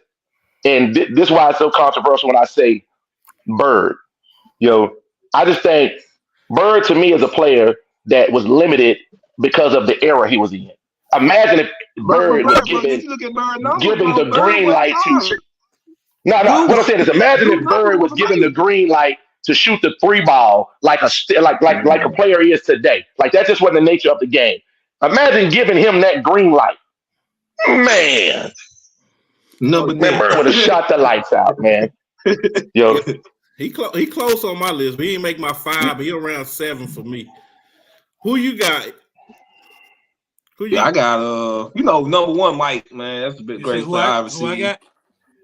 and this is why it's so controversial when I say Bird. I just think Bird to me is a player that was limited because of the era he was in. Imagine if Bird was given the green light to. No, no. Dude, What I'm saying is, imagine Dude's if number Bird was was a given the light. green light to shoot the three ball like like a player is today. Like that's just what the nature of the game. Imagine giving him that green light, man. Oh Number yeah, Man, 10. Bird would have shot the lights out, man. yeah. Yo, He close on my list, but he didn't make my 5. But he around 7 for me. Who you got? Who Yeah, you? I got number one, Mike, man. That's the You said greatest player I ever who I seen. got?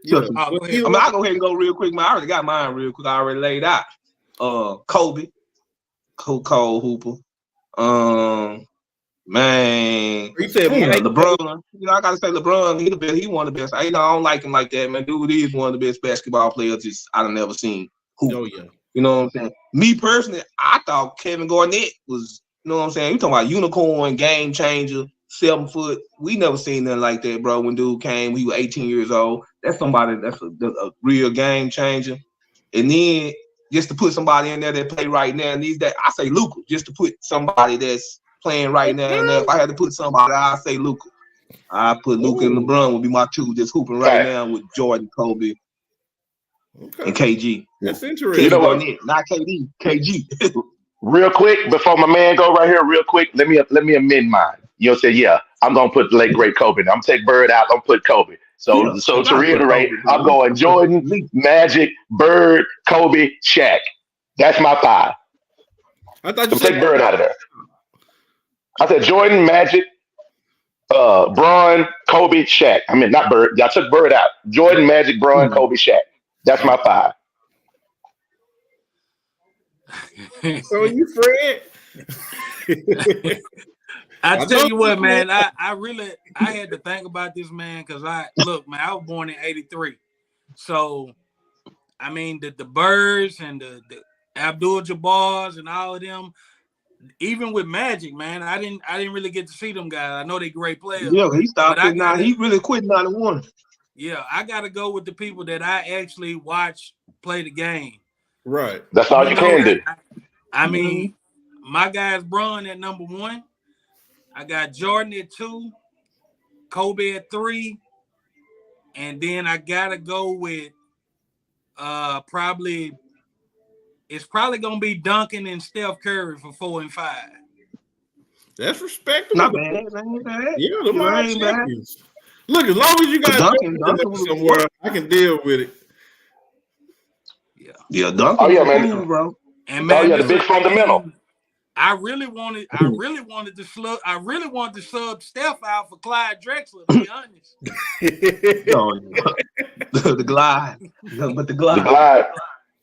Yeah. Oh, go ahead. I mean, I'll go ahead and go real quick, man. I already got mine real quick. I already laid out. Kobe, Cole Hooper. Man, He said damn, Mike. LeBron. I gotta say LeBron. He the best. He one of the best. I don't like him like that, man. Dude is one of the best basketball players I've never seen. Oh yeah. You know what I'm saying? Me personally, I thought Kevin Garnett was. You know what I'm saying? You talking about unicorn, game changer, 7 foot. We never seen nothing like that, bro. When dude came, he was 18 years old. That's somebody that's a real game changer. And then just to put somebody in there that play right now and these days, I say Luka. Just to put somebody that's playing right now in there. If I had to put somebody, I say Luka. I put Luka and LeBron would be my 2 just hooping right now with Jordan, Kobe, and KG. That's interesting. you know what? Garnett, not KD, KG. Real quick, before my man go right here, real quick, let me amend mine. You'll say, yeah, I'm gonna put late great Kobe. I'm gonna take Bird out. I'm gonna put Kobe. So to reiterate, I'm going Jordan, Magic, Bird, Kobe, Shaq. That's my 5. I thought you So said take Bird out of there. I said Jordan, Magic, Braun, Kobe, Shaq. I mean, not Bird. Y'all took Bird out. Jordan, Magic, Braun, Kobe, Shaq. That's my 5. So you Fred? I tell you what, man, I had to think about this, man, because I was born in '83. So I mean the Birds and the Abdul Jabbars and all of them, even with Magic, man, I didn't really get to see them guys. I know they're great players. Yeah, he stopped it now. He really quit 91. Yeah, I gotta go with the people that I actually watch play the game. Right. That's all you can do. I mean, my guy's Braun at number 1. I got Jordan at 2, Kobe at 3, and then I gotta go with it's probably gonna be Duncan and Steph Curry for 4 and 5. That's respectable. Not bad, man. Yeah, them all ain't bad. champions. Look, as long as you got Duncan somewhere, I can deal with it. Yeah, Duncan. Oh yeah, man. Cool, bro. And man, the big fundamental. I really wanted to sub Steph out for Clyde Drexler, to be honest. The glide. But the glide. The glide.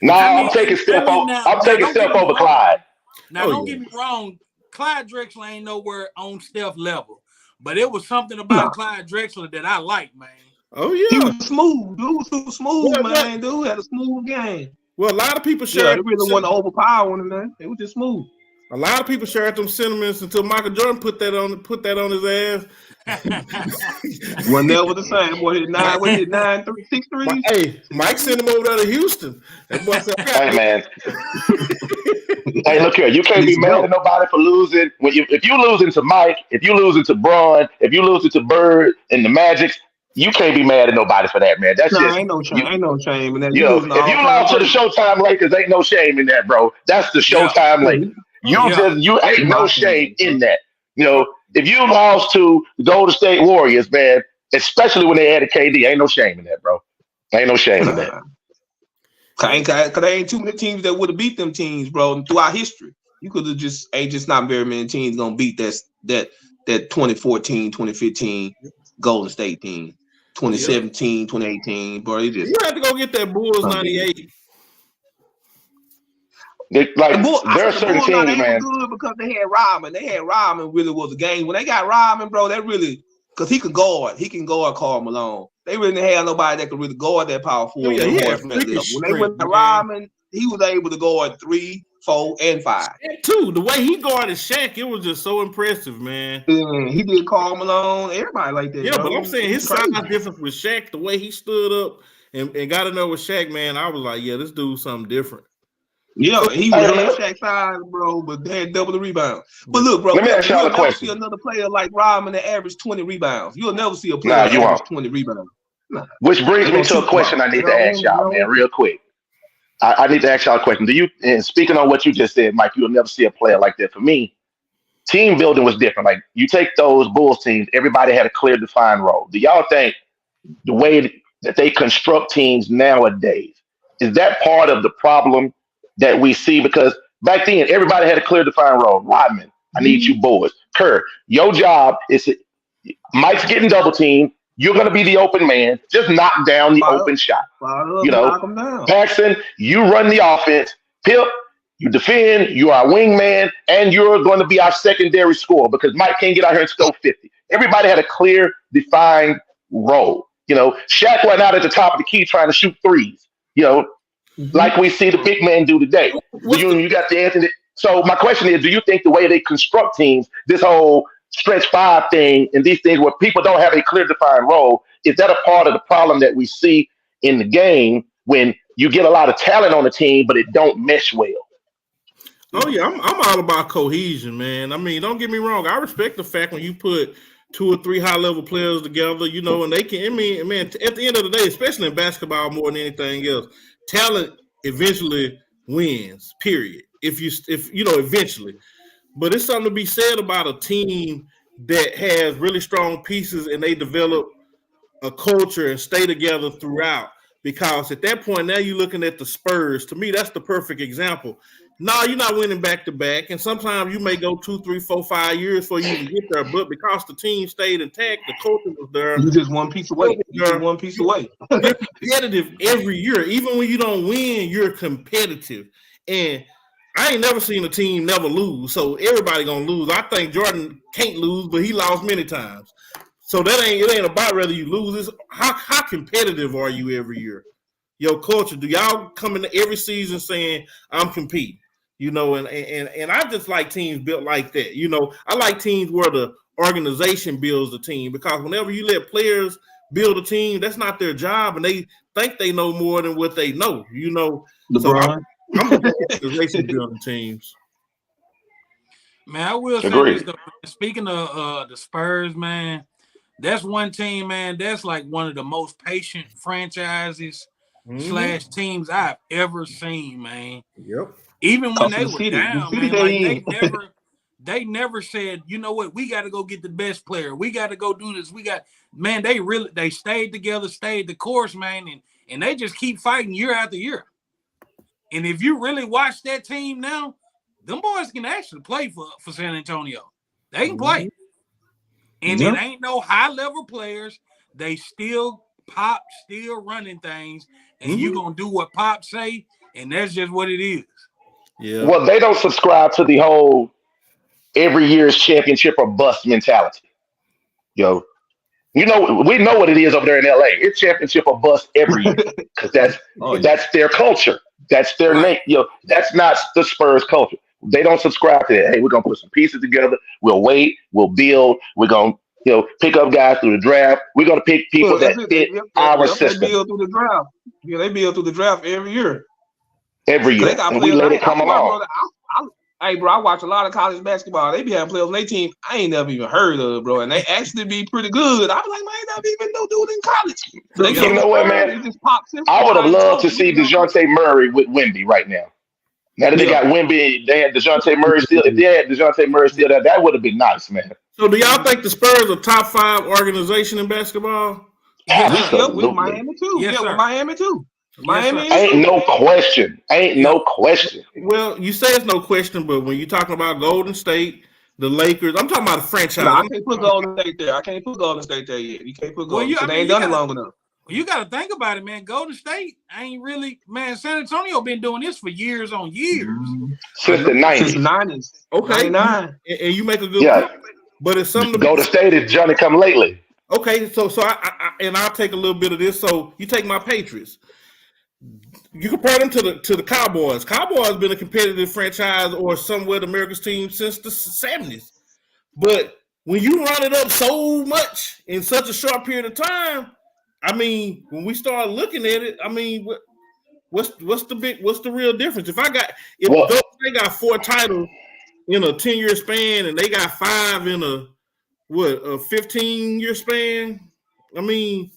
No, I'm taking Steph over. I'm taking Steph over Clyde. Now, don't get me wrong. Clyde Drexler ain't nowhere on Steph level, but it was something about Clyde Drexler that I like, man. Oh yeah, he was smooth. Dude was super smooth, man. Dude had a smooth game. Well, a lot of people shared. They really want to overpower him, man. It was just smooth. A lot of people shared them sentiments until Michael Jordan put that on his ass. Well, never the same. Boy, hit 9, 3, 6 threes. Hey, Mike sent him over there to Houston. That boy said, "Hey, man. Hey, look here. You can't be mad at nobody for losing. If you losing to Mike, if you losing to Braun, if you losing to Bird and the Magics, you can't be mad at nobody for that, man. That's just ain't no shame in that. You know, if you lost to the Showtime Lakers, ain't no shame in that, bro. That's the Showtime Lakers. You ain't no shame in that. You know, if you lost to the Golden State Warriors, man, especially when they added KD, ain't no shame in that, bro. Ain't no shame in that. Cause there ain't too many teams that would have beat them teams, bro, throughout history. You could have just not very many teams gonna beat that 2014, 2015 Golden State team. 2017, 2018, bro. You had to go get that Bulls 98. There are certain teams, man. Good because they had Rodman. Rodman really was a game. When they got Rodman, bro, that really because he can guard Karl Malone. They really didn't have nobody that could really guard that power forward. When they went to Rodman, he was able to guard 3, 4, and 5. Too. The way he guarded Shaq, it was just so impressive, man. He did Karl Malone, everybody like that. Yeah, bro. but I'm saying his size difference with Shaq, the way he stood up and got in there with Shaq, man, I was like, yeah, this dude's something different. Yeah, he was Shaq size, bro, but they had double the rebound. But look, bro, let me ask y'all a question. See another player like Rodman that averaged 20 rebounds. You'll never see a player that average 20 rebounds. Which brings me to a question I need to ask y'all, man, real quick. I need to ask y'all a question. Do you, and speaking on what you just said, Mike, you'll never see a player like that. For me, team building was different. Like you take those Bulls teams, everybody had a clear defined role. Do y'all think the way that they construct teams nowadays, is that part of the problem that we see? Because back then, everybody had a clear defined role. Rodman, I need you boys. Kerr, your job is Mike's getting double teamed. You're going to be the open man. Just knock down the open shot. You know, knock 'em down. Paxson, you run the offense. Pip, you defend. You are a wingman, and you're going to be our secondary scorer because Mike can't get out here and score 50. Everybody had a clear, defined role. You know, Shaq went out at the top of the key trying to shoot threes. You know, like we see the big man do today. You got the Anthony. So my question is, do you think the way they construct teams, this whole stretch five thing and these things where people don't have a clear defined role, is that a part of the problem that we see in the game when you get a lot of talent on the team, but it don't mesh well? Oh yeah, I'm all about cohesion, man. I mean, don't get me wrong. I respect the fact when you put 2 or 3 high level players together, you know, and they can. I mean, man, at the end of the day, especially in basketball more than anything else, talent eventually wins. Period. If you know, eventually. But it's something to be said about a team that has really strong pieces and they develop a culture and stay together throughout. Because at that point, now you're looking at the Spurs. To me, that's the perfect example. No, you're not winning back to back, and sometimes you may go 2, 3, 4, 5 years before you even get there. But because the team stayed intact, the culture was there. You just one piece away. You're one piece away. You're competitive every year, even when you don't win. You're competitive, and I ain't never seen a team never lose. So everybody gonna lose. I think Jordan can't lose, but he lost many times. So it ain't about whether you lose. It's how competitive are you every year? Your culture. Do y'all come into every season saying I'm competing? You know, and I just like teams built like that. You know, I like teams where the organization builds the team, because whenever you let players build a team, that's not their job, and they think they know more than what they know. You know, LeBron. So I'm the organization building teams. Man, I will say Agreed. this though. Speaking of the Spurs, man, that's one team, man. That's like one of the most patient franchises slash teams I've ever seen, man. Yep. Even when they were city. down, The city man, they like they never said, you know what, we got to go get the best player. We got to go do this. Man, they stayed together, stayed the course, man, and they just keep fighting year after year. And if you really watch that team now, them boys can actually play for San Antonio. They can play. And it ain't no high-level players. They still running things, and you going to do what Pop say, and that's just what it is. Yeah. Well, they don't subscribe to the whole every year's championship or bust mentality. Yo, we know what it is over there in LA. It's championship or bust every year because that's their culture. That's their name. Yo, that's not the Spurs culture. They don't subscribe to that. Hey, we're gonna put some pieces together. We'll wait. We'll build. We're gonna pick up guys through the draft. We're gonna pick people that fit our system. They build through the draft. Yeah, they build through the draft every year. Every year, and we let it come along. Hey, bro, I watch a lot of college basketball. They be having players on their team I ain't never even heard of, bro, and they actually be pretty good. I was like, man, I never even know dude in college. So you know what, man? I would have loved to see DeJounte Murray with Wemby right now. Now that they got Wemby, they had DeJounte Murray still. If they had DeJounte Murray still, that would have been nice, man. So do y'all think the Spurs are top 5 organization in basketball? Absolutely. With Miami too. Yes, with Miami too. Miami ain't no question. No question. Well, you say it's no question, but when you're talking about Golden State, the Lakers, I'm talking about a franchise. No, I can't put Golden State there. I can't put Golden State there yet. You can't put Golden State. They ain't done it long enough. You got to think about it, man. Golden State ain't really, man. San Antonio been doing this for years on years. Since the 90s. Since the 90s. Okay. 99. And you make a good point. But it's something to Golden State is Johnny come lately. Okay, so I'll take a little bit of this. So you take my Patriots. You compare them to the Cowboys. Cowboys been a competitive franchise or somewhat America's team since the 70s. But when you run it up so much in such a short period of time, I mean, when we start looking at it, I mean, what's the real difference? If they got 4 titles in a 10-year span and they got 5 in a 15-year span, I mean,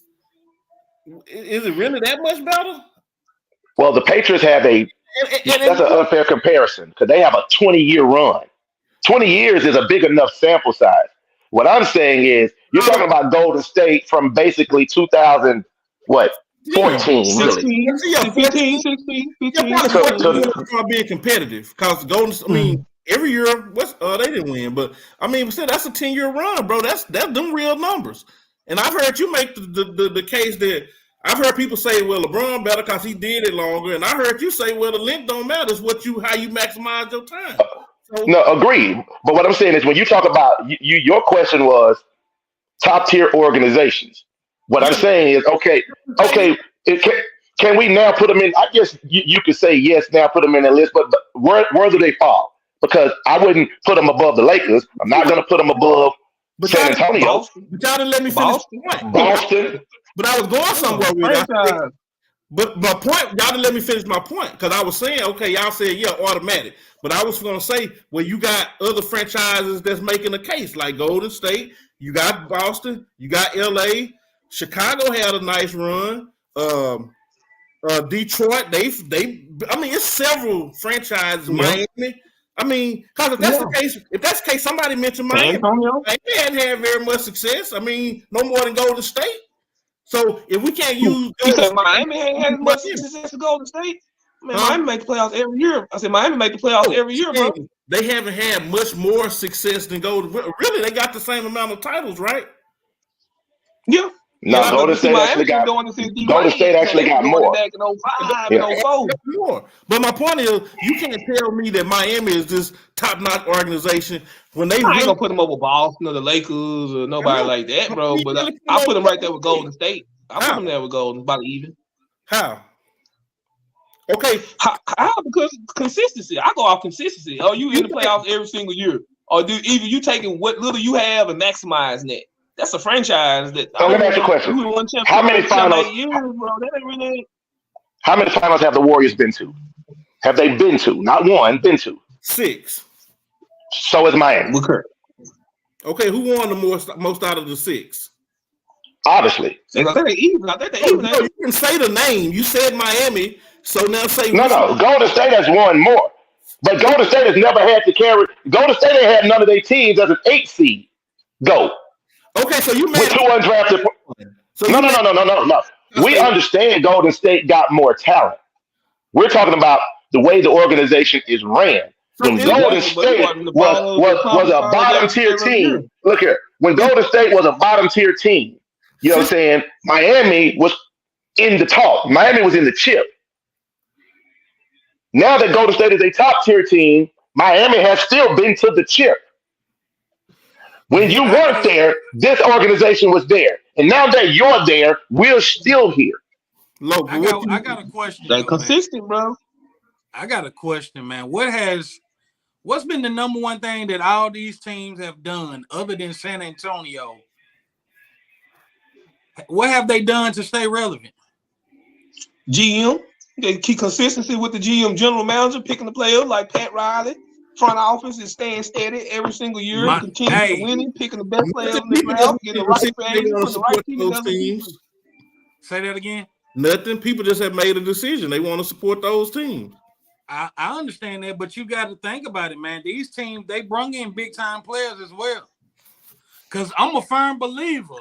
Is it really that much better? Well, the Patriots have that's an unfair comparison because they have a 20-year run. 20 years is a big enough sample size. What I'm saying is, you're talking about Golden State from basically 2000, what, 14, really. 16, 15, 16, 15, Yeah, probably 14 to, start being competitive because Golden. I mean, every year, they didn't win, but I mean, that's a 10-year run, bro. That's them real numbers. And I've heard you make the case that I've heard people say, well, LeBron better because he did it longer, and I heard you say, well, the length don't matter. It's how you maximize your time. So, no, agreed. But what I'm saying is, when you talk about your question was top tier organizations. What I'm saying is, okay, can we now put them in? I guess you could say yes, now put them in the list, but where do they fall? Because I wouldn't put them above the Lakers. I'm not going to put them above San Antonio. But y'all didn't let me finish the point. Boston. But I was going somewhere with it. But my point, y'all didn't let me finish my point because I was saying, okay, y'all said, yeah, automatic. But I was going to say, well, you got other franchises that's making a case like Golden State. You got Boston. You got LA. Chicago had a nice run. Detroit, I mean, it's several franchises. Yeah. Miami. I mean, because if that's the case, somebody mentioned Miami. They hadn't had very much success. I mean, no more than Golden State. So if we can't use, you said Miami ain't had as much success as Golden State. Man, Miami make the playoffs every year. I said Miami make the playoffs every year, bro. They haven't had much more success than Golden. Really, they got the same amount of titles, right? Yeah. No, Golden State actually got more. Back in 05 and 04. More. But my point is, you can't tell me that Miami is this top-notch organization when they. I ain't gonna put them over Boston or the Lakers or nobody like that, bro. But I put them right there with Golden State. I put them there with Golden, about even. How? Okay. How? Because consistency. I go off consistency. Oh, you in the playoffs every single year, or do either you taking what little you have and maximizing that? That's a franchise that. So let me ask you a question. How many finals? How many finals have the Warriors been to? Have they been to? Not one, been to. 6. So is Miami. Okay, who won the most out of the 6? Obviously. I think they even. You can say the name. You said Miami, so now say. No. Golden State has won more, but Golden State has never had to carry. Golden State ain't had none of their teams as an 8 seed. Go. Okay, so you with 2 undrafted. So no. We understand Golden State got more talent. We're talking about the way the organization is ran. When Golden State was a bottom tier team, look here. When Golden State was a bottom tier team, you know what I'm saying? Miami was in the talk. Miami was in the chip. Now that Golden State is a top tier team, Miami has still been to the chip. When you weren't there, this organization was there. And now that you're there, we're still here. Look, I got a question. They're consistent, bro. I got a question, man. What's been the number one thing that all these teams have done other than San Antonio? What have they done to stay relevant? GM. They keep consistency with the GM, general manager, picking the players like Pat Riley. Front office is staying steady every single year, continue winning, picking the best players in the draft, getting the right fans, putting the right teams. Say that again. Nothing. People just have made a decision. They want to support those teams. I understand that, but you got to think about it, man. These teams, they brung in big time players as well. Because I'm a firm believer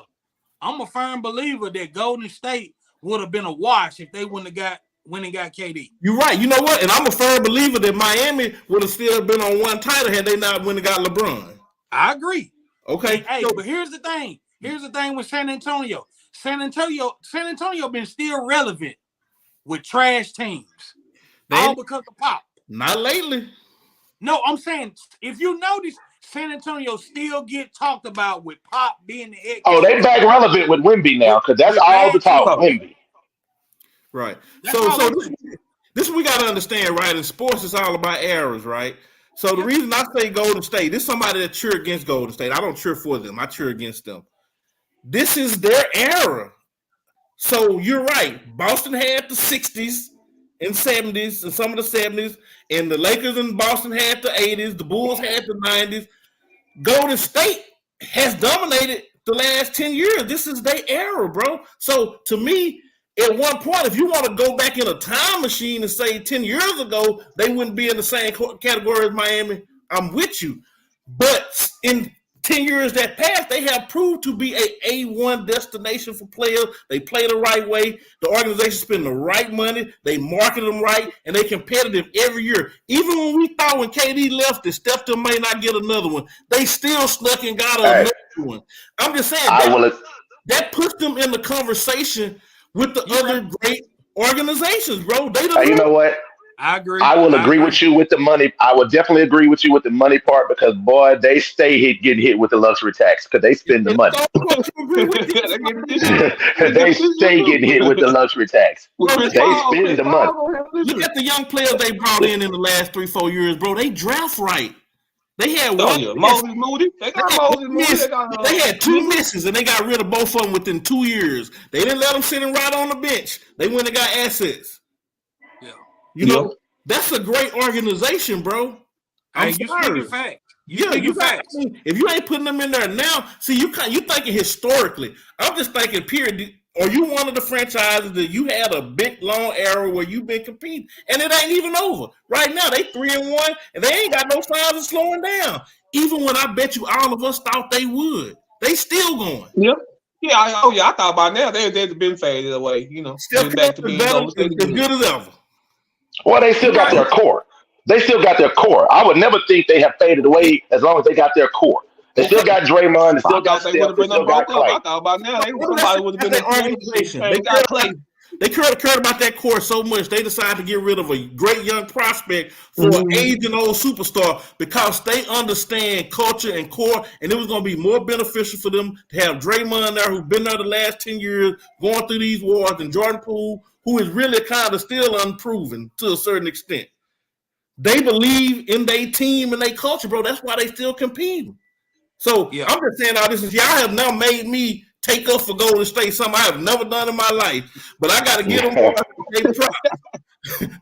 that Golden State would have been a wash if they wouldn't have got when they got KD. You're right. You know what? And I'm a firm believer that Miami would have still been on one title had they not when they got LeBron. I agree. Okay. Hey, but here's the thing. Here's the thing with San Antonio. San Antonio been still relevant with trash teams. All because of Pop. Not lately. No, I'm saying if you notice, San Antonio still get talked about with Pop being the head. Oh, they back relevant with Wemby now because that's all the talk. Wemby. Right. So this we got to understand, right? In sports, it's all about errors, right? So the reason I say Golden State, this is somebody that cheer against Golden State. I don't cheer for them. I cheer against them. This is their era. So you're right. Boston had the 60s and 70s and some of the 70s, and the Lakers and Boston had the 80s. The Bulls had the 90s. Golden State has dominated the last 10 years. This is their era, bro. So to me, at one point, if you want to go back in a time machine and say 10 years ago, they wouldn't be in the same category as Miami. I'm with you. But in 10 years that passed, they have proved to be a A1 destination for players. They play the right way. The organization spend the right money. They market them right, and they're competitive every year. Even when we thought when KD left that Steph may not get another one, they still snuck and got another one. I'm just saying that puts them in the conversation with the other great organizations, bro. You know what? I agree. I will agree with you with the money. I will definitely agree with you with the money part because, boy, they stay getting hit with the luxury tax because they spend the money. They stay getting hit with the luxury tax. They spend the money. Look at the young players they brought in the last 3-4 years, bro. They draft right. They had Moses Moody. They got Moses Moody. They had 2 misses, and they got rid of both of them within 2 years. They didn't let them sitting right on the bench. They went and got assets. You know, that's a great organization, bro. You speaking fact. You facts. If you ain't putting them in there now, see, you thinking historically. I'm just thinking, period. Or you one of the franchises that you had a big long era where you've been competing, and it ain't even over. Right now, they 3-1, and they ain't got no signs of slowing down. Even when I bet you all of us thought they would, they still going. Yep. Yeah. I thought by now they'd been faded away. You know, still back to being as good as ever. Well, they still got their core. I would never think they have faded away as long as they got their core. They still got Draymond. They still got Steph. They still got Clay. I thought about now somebody would have been an organization. They got Clay. They cared about that core so much they decided to get rid of a great young prospect for an aging old superstar because they understand culture and core, and it was going to be more beneficial for them to have Draymond there, who's been there the last 10 years, going through these wars, and Jordan Poole, who is really kind of still unproven to a certain extent. They believe in their team and their culture, bro. That's why they still competing. So I'm just saying all this is y'all have now made me take up for Golden State, something I have never done in my life. But I got to get them.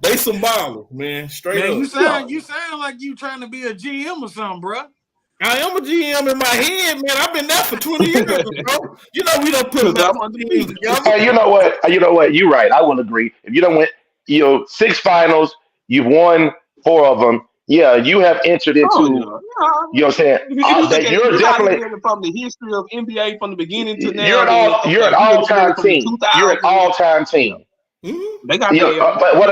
They some ballers, man. Straight up. You sound like you trying to be a GM or something, bro. I am a GM in my head, man. I've been there for 20 years, bro. You know we don't put them on teams together. You know what? You're right. I will agree. If you don't win, 6 finals, you've won 4 of them. Yeah, you have entered into. You know what I'm saying? You're definitely from the history of NBA from the beginning to now. You're an all-time team. You're an all-time team. They got but what?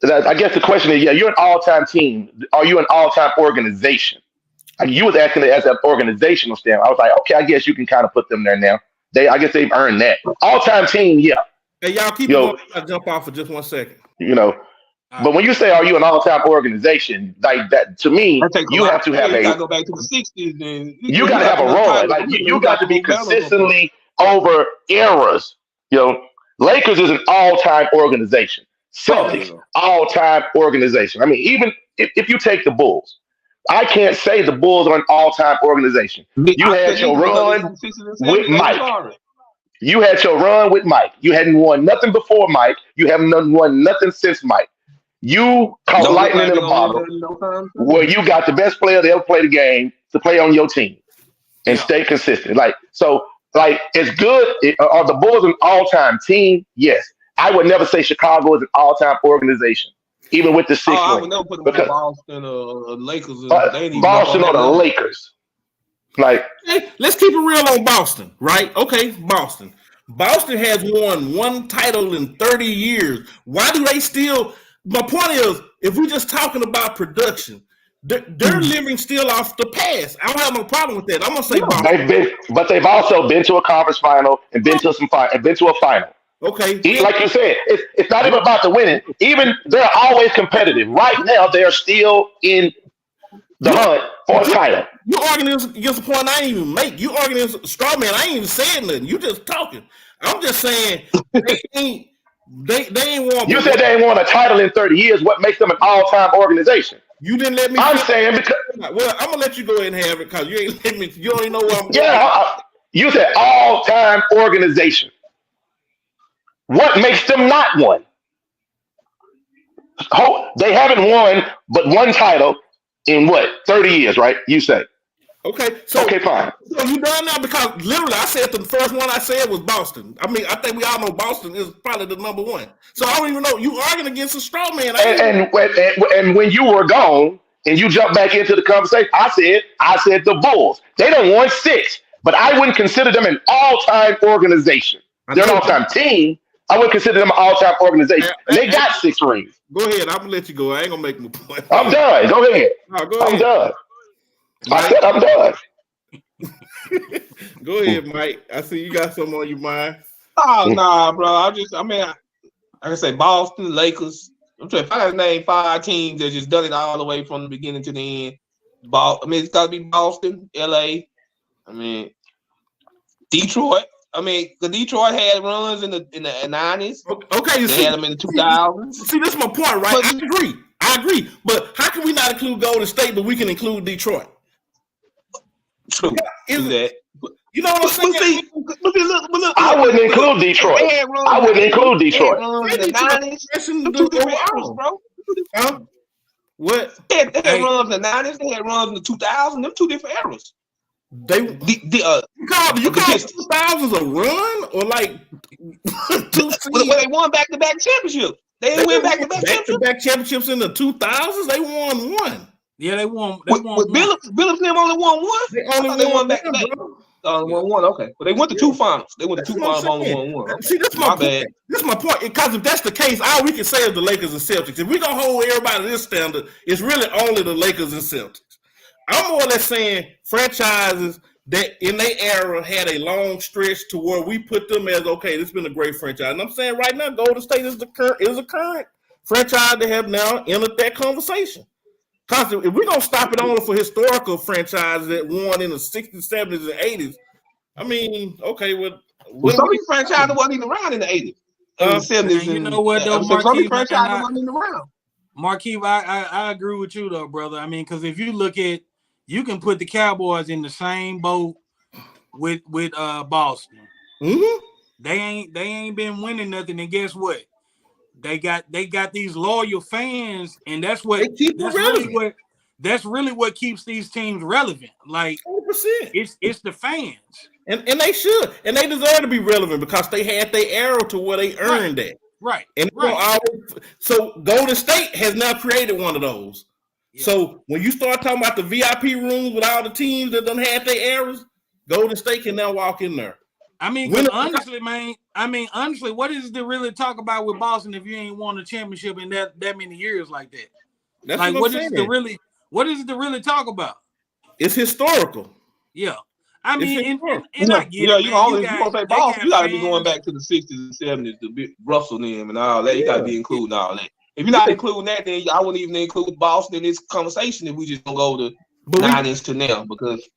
I guess the question is, you're an all-time team. Are you an all-time organization? You was asking it as an organizational stand. I was like, okay, I guess you can kind of put them there now. I guess they've earned that. All-time team, yeah. Hey, y'all keep going. I'll jump off for just 1 second. But when you say, are you an all-time organization, like that, to me, you have to have you gotta go back to the 60s. Then you got to have a run. Like you got to be consistently over eras. Lakers is an all-time organization. Celtics, all-time organization. I mean, even if you take the Bulls, I can't say the Bulls are an all-time organization. You had your run with Mike. You had your run with Mike. You hadn't won nothing before Mike. You haven't won nothing since Mike. You caught lightning in a bottle where you got the best player to ever play the game to play on your team and stay consistent. It's good. Are the Bulls an all-time team? Yes. I would never say Chicago is an all-time organization, even with the 6 I would never put them in Boston or Lakers. Boston or the Lakers. Hey, let's keep it real on Boston, right? Okay, Boston. Boston has won 1 title in 30 years. Why do they still? My point is, if we're just talking about production, they're living still off the past. I don't have no problem with that. I'm gonna say Boston. They've also been to a conference final and been to a final. Okay. Like you said, it's not even about the winning. Even they're always competitive. Right now, they're still in the hunt for a title. You arguing against a point I ain't even make. You arguing against a straw man. I ain't even saying nothing. You just talking. I'm just saying they ain't won. You said they ain't won a title in 30 years. What makes them an all-time organization? You didn't let me. I'm saying because. Well, I'm gonna let you go ahead and have it because you ain't let me. You don't even know where I'm going. Yeah, you said all-time organization. What makes them not one? They haven't won but 1 title in 30 years, right? You say. Okay, so Okay, fine. So you done now? Because literally, I said the first one I said was Boston. I mean, I think we all know Boston is probably the number one. So I don't even know. You arguing against a straw man. And when you were gone and you jumped back into the conversation, I said the Bulls. They done won 6, but I wouldn't consider them an all-time organization. They're an all-time team. I would consider them an all-time organization, and they got 6 rings. Go ahead. I'm gonna let you go. I ain't gonna make my point. I'm done. Go ahead. No, go I'm ahead. done. I said I'm done. Go ahead, Mike. I see you got something on your mind. Oh nah, bro. I can say Boston, Lakers. I'm trying. If I got to name 5 teams that just done it all the way from the beginning to the end. It's got to be Boston, LA. I mean, Detroit. I mean, the Detroit had runs in the 90s. Okay, you they see, had them in the 2000s. See, this is my point, right? I agree. But how can we not include Golden State, but we can include Detroit? True. Yeah, that. You know what I'm saying? Look, I wouldn't include Detroit. I wouldn't include Detroit. In the 90s, bro. Huh? What? They had runs in the 90s. They had runs in the 2000s. Them 2 different eras. You call 2000s a run or like 2 well, they won back-to-back championships. They win back-to-back championships in the 2000s. They won 1. Yeah, they won. Billups and them only won 1. They won back-to-back. Won 1. Okay, but they went to 2 finals. They went to 2 finals. Only won 1. See, that's my point. This is my point. Because if that's the case, all we can say is the Lakers and Celtics. If we gonna hold everybody to this standard, it's really only the Lakers and Celtics. I'm more or less saying franchises that in their era had a long stretch to where we put them as, okay, this has been a great franchise. And I'm saying right now, Golden State is a current franchise that have now entered that conversation. Because if we're going to stop it only for historical franchises that won in the 60s, 70s, and 80s, I mean, okay, well some of these franchises wasn't even around in the 80s. In the 70s. You know what, though, Marquise? Wasn't even around. Marquise, I agree with you, though, brother. I mean, because if you look at, you can put the Cowboys in the same boat with Boston. Mm-hmm. They ain't been winning nothing, and guess what? They got these loyal fans, and that's really what keeps these teams relevant. Like 100%. It's the fans. And they should. And they deserve to be relevant because they had their arrow to where they earned that. Right. And so Golden State has now created one of those. Yeah. So when you start talking about the VIP rooms with all the teams that done had their errors, Golden State can now walk in there. I mean, honestly, man. What is there really talk about with Boston if you ain't won a championship in that many years like that? That's like what is it to really talk about? It's historical. Yeah. I mean, and I get it. You gonna say Boston, you gotta be going back to the 60s and 70s to be Russell them and all that. You gotta be including all that. If you're not including that, then I wouldn't even include Boston in this conversation if we just don't go to 90s to now because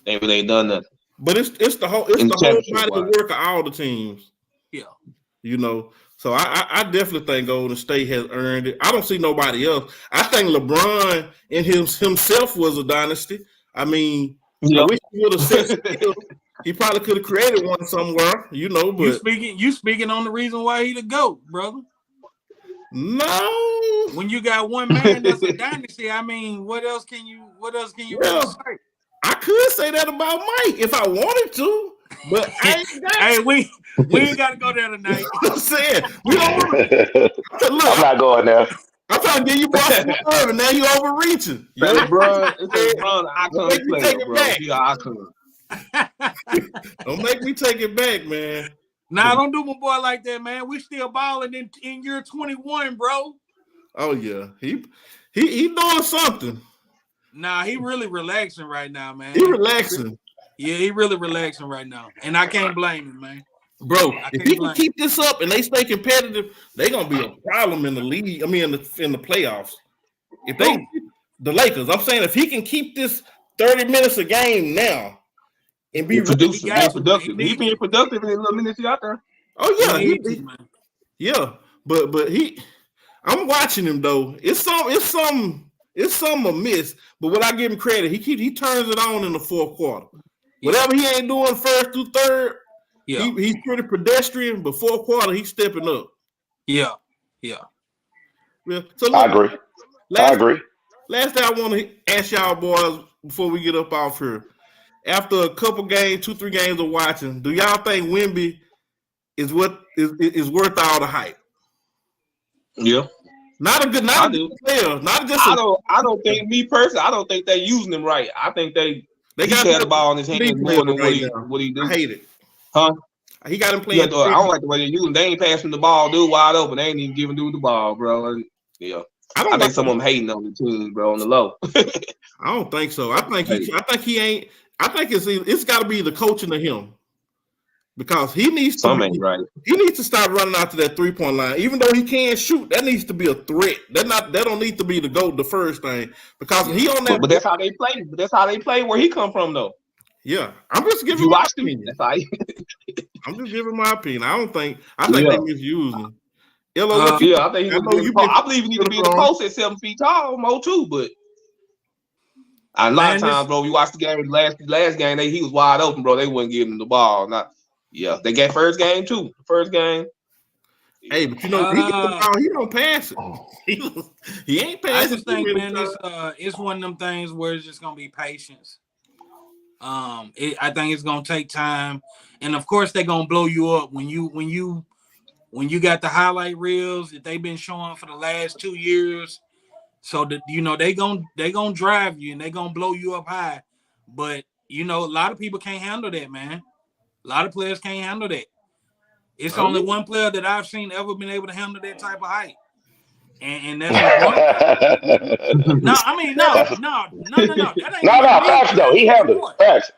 they really ain't done nothing. But it's the whole body of work of all the teams. Yeah. You know, so I definitely think Golden State has earned it. I don't see nobody else. I think LeBron in himself was a dynasty. I mean, I wish he would have said he probably could have created one somewhere, you know. But you speaking on the reason why he the GOAT, brother. No. When you got one man that's a dynasty, I mean, what else can you really say? I could say that about Mike if I wanted to, but I ain't got hey, we ain't got to go there tonight. I'm saying we don't. I'm not going there. I'm trying to get you Boston Irving, and now you overreaching. LeBron, it's LeBron icon player, bro. He an icon. Don't make me take it back, man. Nah, don't do my boy like that, man. We still balling in year 21, bro. Oh yeah, he doing something. Nah, he really relaxing right now, man. He relaxing. Yeah, he really relaxing right now, and I can't blame him, man. Bro, if he can keep this up and they stay competitive, they're gonna be a problem in the league. I mean, in the playoffs. If the Lakers, I'm saying, if he can keep this 30 minutes a game now and be productive, he being productive in the little minutes he out there. Oh yeah, but I'm watching him though. It's some amiss. But when I give him credit, he turns it on in the fourth quarter. Yeah. Whatever he ain't doing first through third. Yeah. He's pretty pedestrian, but fourth quarter, he's stepping up. Yeah. So I agree. Last thing I want to ask y'all boys before we get up off here. after a couple games, 2-3 games of watching, do y'all think Wemby is what is worth all the hype? Yeah. Not a good player. Not just. I don't think me personally. I don't think they using him right. I think he got the ball in his hands more than what he do. I hate it. Huh? He got him playing. I don't like the way they use him. They ain't passing the ball, dude, wide open. They ain't even giving dude the ball, bro. Yeah. I think some of them hating on the team, bro, on the low. I don't think so. I think he ain't. I think it's got to be the coaching of him. Because he needs to He needs to stop running out to that 3-point line. Even though he can't shoot, that needs to be a threat. That don't need to be the first thing. Because he on that. But that's how they play. But that's how they play where he come from, though. Yeah, I'm just giving my opinion. I'm just giving my opinion. I think they misuse him. I think I believe he need to be in the post at 7 feet tall, more too. But a lot of times, bro, you watch the game. Last game, he was wide open, bro. They wouldn't give him the ball. They got first game too. First game. Hey, but he get the ball. He don't pass it. He ain't passing. I just think, man, it's one of them things where it's just gonna be patience. I think it's gonna take time, and of course they're gonna blow you up when you got the highlight reels that they've been showing for the last 2 years. So that they gonna drive you and they gonna blow you up high. But a lot of people can't handle that, man. A lot of players can't handle that. It's only one player that I've seen ever been able to handle that type of height. And that's LeBron. No. That ain't facts though. He handled it. Facts.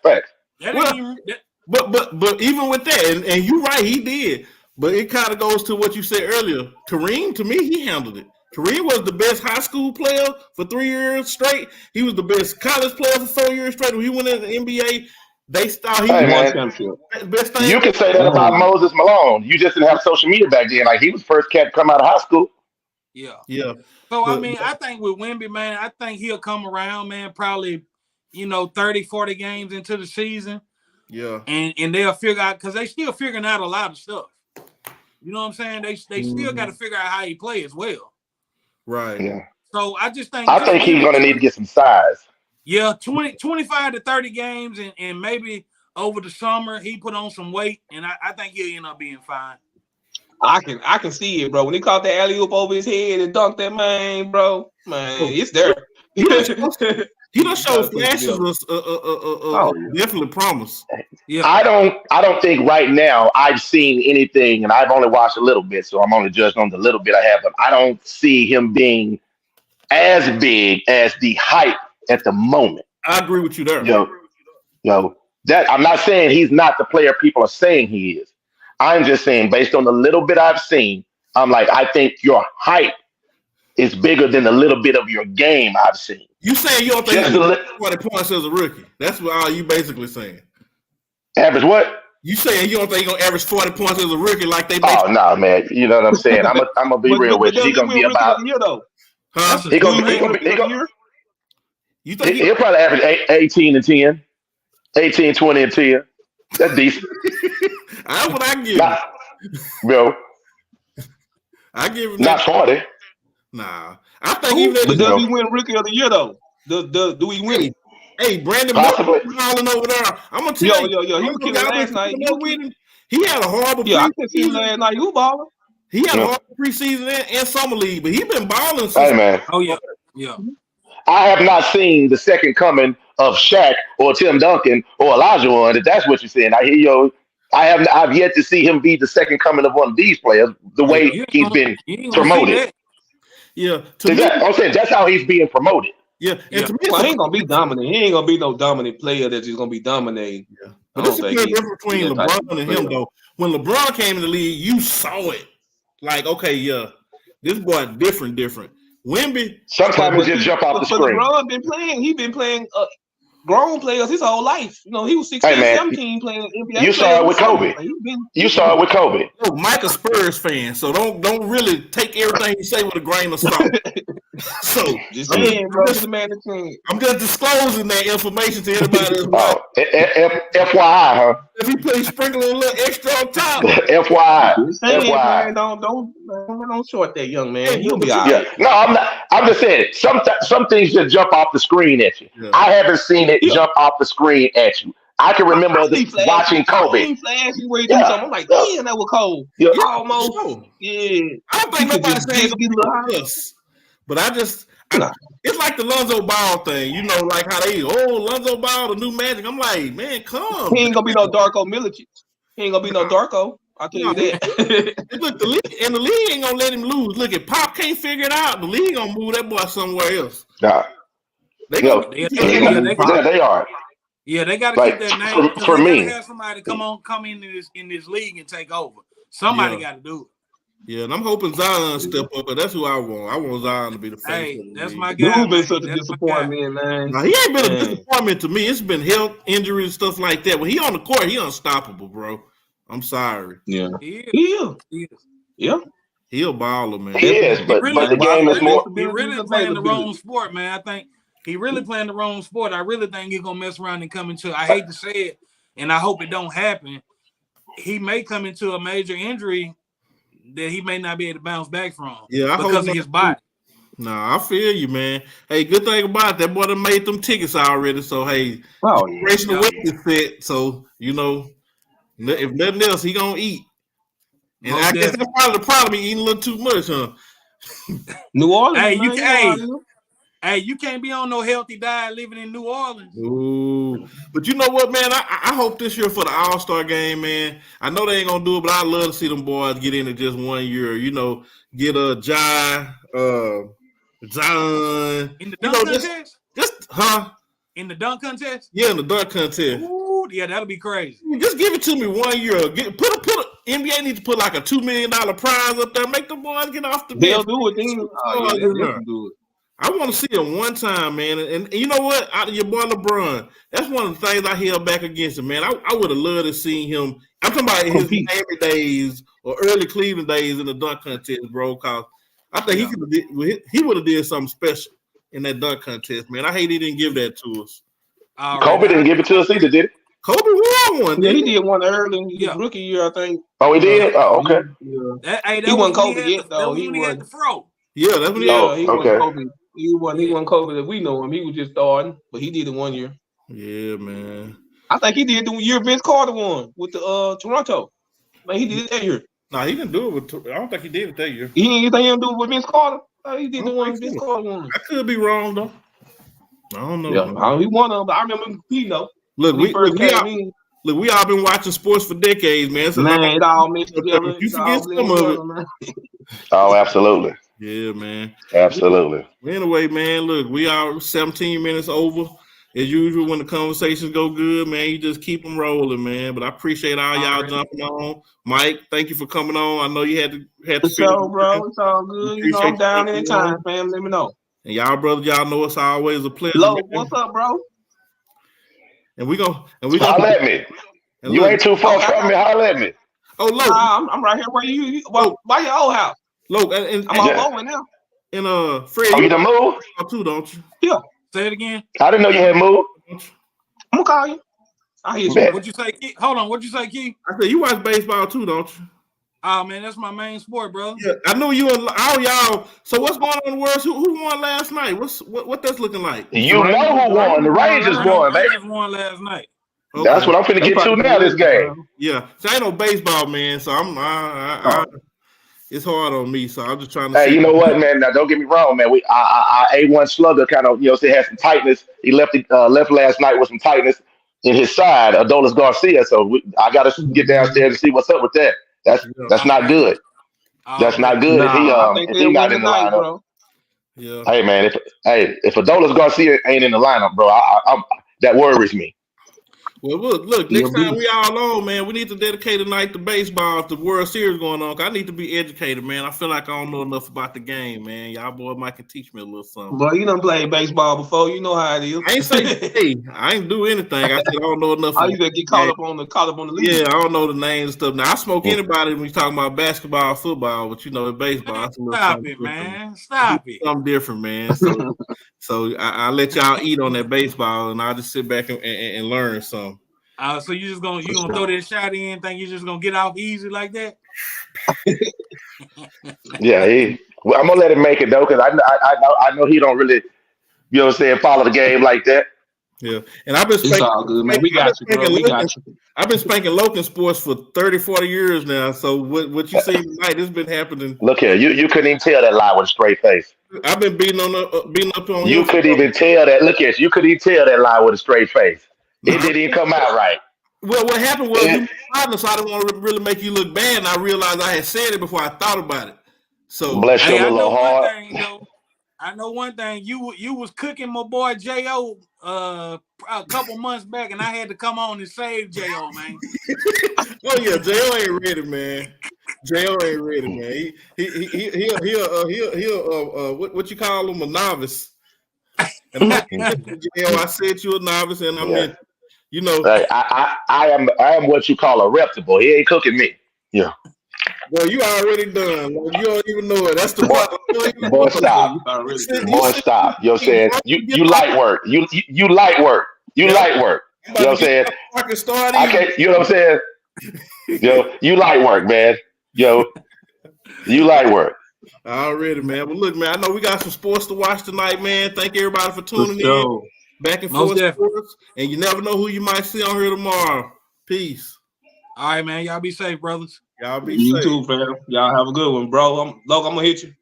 But even with that, and you're right, he did. But it kind of goes to what you said earlier. Kareem, to me, he handled it. Kareem was the best high school player for 3 years straight. He was the best college player for 4 years straight. When he went in the NBA, they thought he was best thing. You can say that about Moses Malone. You just didn't have social media back then. Like, he was the first cat to come out of high school. Yeah. So, I think with Wemby, man, I think he'll come around, man, probably, 30, 40 games into the season. Yeah. And they'll figure out, because they still figuring out a lot of stuff. You know what I'm saying? They still got to figure out how he play as well. Right. Yeah. So I just think he's going to need to get some size. Yeah, 25 to 30 games, and maybe over the summer he put on some weight, and I think he'll end up being fine. I can see it, bro. When he caught the alley-oop over his head and dunked that, man, bro, it's there. He don't show flashes of definitely promise. Yeah. I don't think right now I've seen anything, and I've only watched a little bit, so I'm only judging on the little bit I have, but I don't see him being as big as the hype at the moment. I agree with you there. That I'm not saying he's not the player people are saying he is. I'm just saying, based on the little bit I've seen, I'm like, I think your hype is bigger than the little bit of your game I've seen. You saying you don't think he's 40 points as a rookie? That's what all you basically saying. Average what? You saying you don't think he's gonna average 40 points as a rookie like they? Oh no, man! You know what I'm saying? I'm gonna be real with you. He's gonna be about. He's gonna be. You think he'll probably average 18 and 10, 18, 20 and 10. That's decent. That's what I give him. Bro. I give him not 40. Nah. I think even but does he win Rookie of the Year though? Do he win? Hey, Brandon Martin over there. I'm gonna tell you. He was killing last night. He had a horrible preseason. I can see last night. Who balling? He had a horrible preseason and summer league, but he been balling since. Hey man. Oh yeah. I have not seen the second coming of Shaq or Tim Duncan or Elijah One, if that's what you're saying. I hear you. I've yet to see him be the second coming of one of these players, the way he's been promoted. Yeah. I'm saying that's how he's being promoted. Yeah. And to me, he ain't gonna be dominant. He ain't gonna be no dominant player that's just gonna be dominating. Yeah. But this is the difference between LeBron and him, though. When LeBron came in the league, you saw it. Like, okay, yeah, this boy different. Wemby sometimes he just jump off the screen. LeBron been playing grown players his whole life. He was 16, 17 playing NBA. You saw it with Kobe. You saw it with Kobe. Mike a Spurs fan, so don't really take everything you say with a grain of salt. So Just saying, bro. Get the man a chance. I'm just disclosing that information to anybody that's Oh, FYI, huh? if he put sprinkling a little extra on top. FYI, Just saying, FYI. man. Don't short that young man. Hey, He'll be but all Yeah, right. no, I'm not. I'm just saying some things just jump off the screen at you. Yeah. I haven't seen it Yeah. jump off the screen at you. I can remember I see flashes. watching Kobe. I seen flashes where he do Yeah, something. I'm like, yeah, damn, that was cold. yeah. Yeah, Almost. sure. Yeah. I don't He think could nobody's just saying get a little high. us, but Nah. it's like the Lonzo Ball thing, you know, like how they Lonzo Ball, the new Magic. I'm like, man, come. He ain't gonna be no Darko Milicic. He ain't gonna be no Darko. I'll tell you that. Look, the league ain't gonna let him lose. Look, if Pop can't figure it out, the league gonna move that boy somewhere else. Nah, They yo, gonna they are. Yeah, they got to Like, keep that name because for they me. got to have somebody come in this league and take over. Somebody got to do it. Yeah, and I'm hoping Zion step up, but that's who I want. I want Zion to be the face. Hey, of the that's league. my guy. Dude been such a disappointment, man. Now, he ain't been a disappointment to me. It's been health, injuries, and stuff like that. When he on the court, he unstoppable, bro. I'm sorry. Yeah. He Yeah. Yeah. He a baller, man. He is, but the game is more. He really playing the wrong sport, man. I think he really playing the wrong sport. I really think he's gonna mess around and come into. I hate to say it, and I hope it don't happen. He may come into a major injury that he may not be able to bounce back from. Yeah, because of his body. Nah, I feel you, man. Hey, good thing about it, that boy done made them tickets already. So hey, racial weight is set. So you know, if nothing else, he gonna eat. And I guess that's probably the problem. He eating a little too much, huh? New Orleans. Hey, you can't be on no healthy diet living in New Orleans. Ooh. But you know what, man? I hope this year for the All-Star game, man. I know they ain't gonna do it, but I love to see them boys get in it just 1 year. You know, get a Zion. In the dunk contest? In the dunk contest? Yeah, in the dunk contest. Ooh, yeah, that'll be crazy. Just give it to me 1 year. NBA needs to put like a $2 million prize up there. Make the boys get off the bench. They'll do it. They'll do it. I want to see him one time, man. And you know what? Out of your boy LeBron, that's one of the things I held back against him, man. I would have loved to see him. I'm talking about his Miami days or early Cleveland days in the dunk contest, bro. Cause I think he would have did something special in that dunk contest, man. I hate he didn't give that to us. Kobe didn't give it to us either, did it? Kobe won one. Yeah, he did one early in his rookie year, I think. Oh, he did? Oh, okay. Yeah. He wasn't Kobe yet, though. He had the fro. Yeah, that's when he wasn't Kobe. He wasn't Kobe that we know him. He was just starting, but he did it 1 year. Yeah, man. I think he did the year Vince Carter won with the Toronto. Man, he did it that year. No, he didn't do it with. I don't think he did it that year. You think he didn't do it with Vince Carter? He did the one Vince Carter won. I could be wrong though. I don't know. Yeah, he won them, but I remember he know. Look, we all been watching sports for decades, man. So it all mixed together. You forget some of it. Man. Oh, absolutely. Yeah, man. Absolutely. Anyway, man, look, we are 17 minutes over. As usual, when the conversations go good, man, you just keep them rolling, man. But I appreciate all y'all jumping on. Mike, thank you for coming on. I know you had to show, bro. It's all good. You know, I'm down anytime, fam. Let me know. And y'all, brothers, y'all know it's always a pleasure. Lo, what's up, bro? And we gonna holler at me. You ain't too far from me. Holler at me. Oh, look, I'm right here. Where you? By your old house. Look, and I'm all over now. And Fred, you done moved too, don't you? Yeah. Say it again. I didn't know you had moved. I'm gonna call you. I hear you. What'd you say, Key? Hold on. What'd you say, Key? I said you watch baseball too, don't you? Oh man, that's my main sport, bro. Yeah, I know you and all y'all. So what's going on in the world? Who won last night? What that's looking like? You know who won? The Rangers won, baby. Rangers won last night. Okay. That's what I'm finna get to now. This game. Yeah, so I ain't no baseball man, so it's hard on me. So I'm just trying to. Hey, you know what, man? Now don't get me wrong, man. Our A1 slugger kind of, had some tightness. He left last night with some tightness in his side, Adolis Garcia. So I got to get downstairs and see what's up with that. That's not good. That's not good if he not in the lineup. Bro. Yeah. Hey man, if Adolis Garcia ain't in the lineup, bro, that worries me. Well, look. He'll Next be. time we all on, man, we need to dedicate a night to baseball. If the World Series going on, 'cause I need to be educated, man. I feel like I don't know enough about the game, man. Y'all boy might can teach me a little something. Boy, you done played baseball before. You know how it is. I ain't say hey, I ain't do anything. I said I don't know enough. How you gonna get caught up on the league? Yeah, I don't know the names and stuff. Now I smoke anybody when you talking about basketball, football, but you know, in baseball, Man, it's a little stop something it, different. man. Stop it. Something different, man. So I let y'all eat on that baseball, and I'll just sit back and learn some. So you gonna throw that shot in? Think you're just gonna get off easy like that? Yeah, well, I'm gonna let him make it though, because I know he don't really, you know what I'm saying, follow the game like that. Yeah, and I've been It's all good, man. We got you, bro. We got you. I've been spanking Logan sports for 30, 40 years now. So what you see tonight, it's been happening. Look here, you couldn't even tell that lie with a straight face. I've been beating up on You him. couldn't even tell that. Look at you couldn't even tell that lie with a straight face. It didn't even come out right. Well, what happened was you partner, so I didn't want to really make you look bad, and I realized I had said it before I thought about it. So bless your little heart. One thing, though. I know one thing. You was cooking my boy Jo a couple months back, and I had to come on and save Jo, man. Oh yeah, Jo ain't ready, man. Jo ain't ready, man. He'll what you call him, a novice. And I said you a novice, and I meant, you know, I am what you call a reputable. He ain't cooking me. Yeah. Well, you already done. Like, you don't even know it. That's the problem. Boy, stop. Boy, stop. You know what I'm saying? You light work. You light work. You light work. You know what I'm saying? I can't. You know what I'm saying? Yo, you light work, man. Yo, you light work. Already, man. Well, look, man, I know we got some sports to watch tonight, man. Thank everybody for tuning in. Back and forth sports. And you never know who you might see on here tomorrow. Peace. All right, man. Y'all be safe, brothers. Y'all be you safe. too, fam. Y'all have a good one, bro. I'm gonna hit you.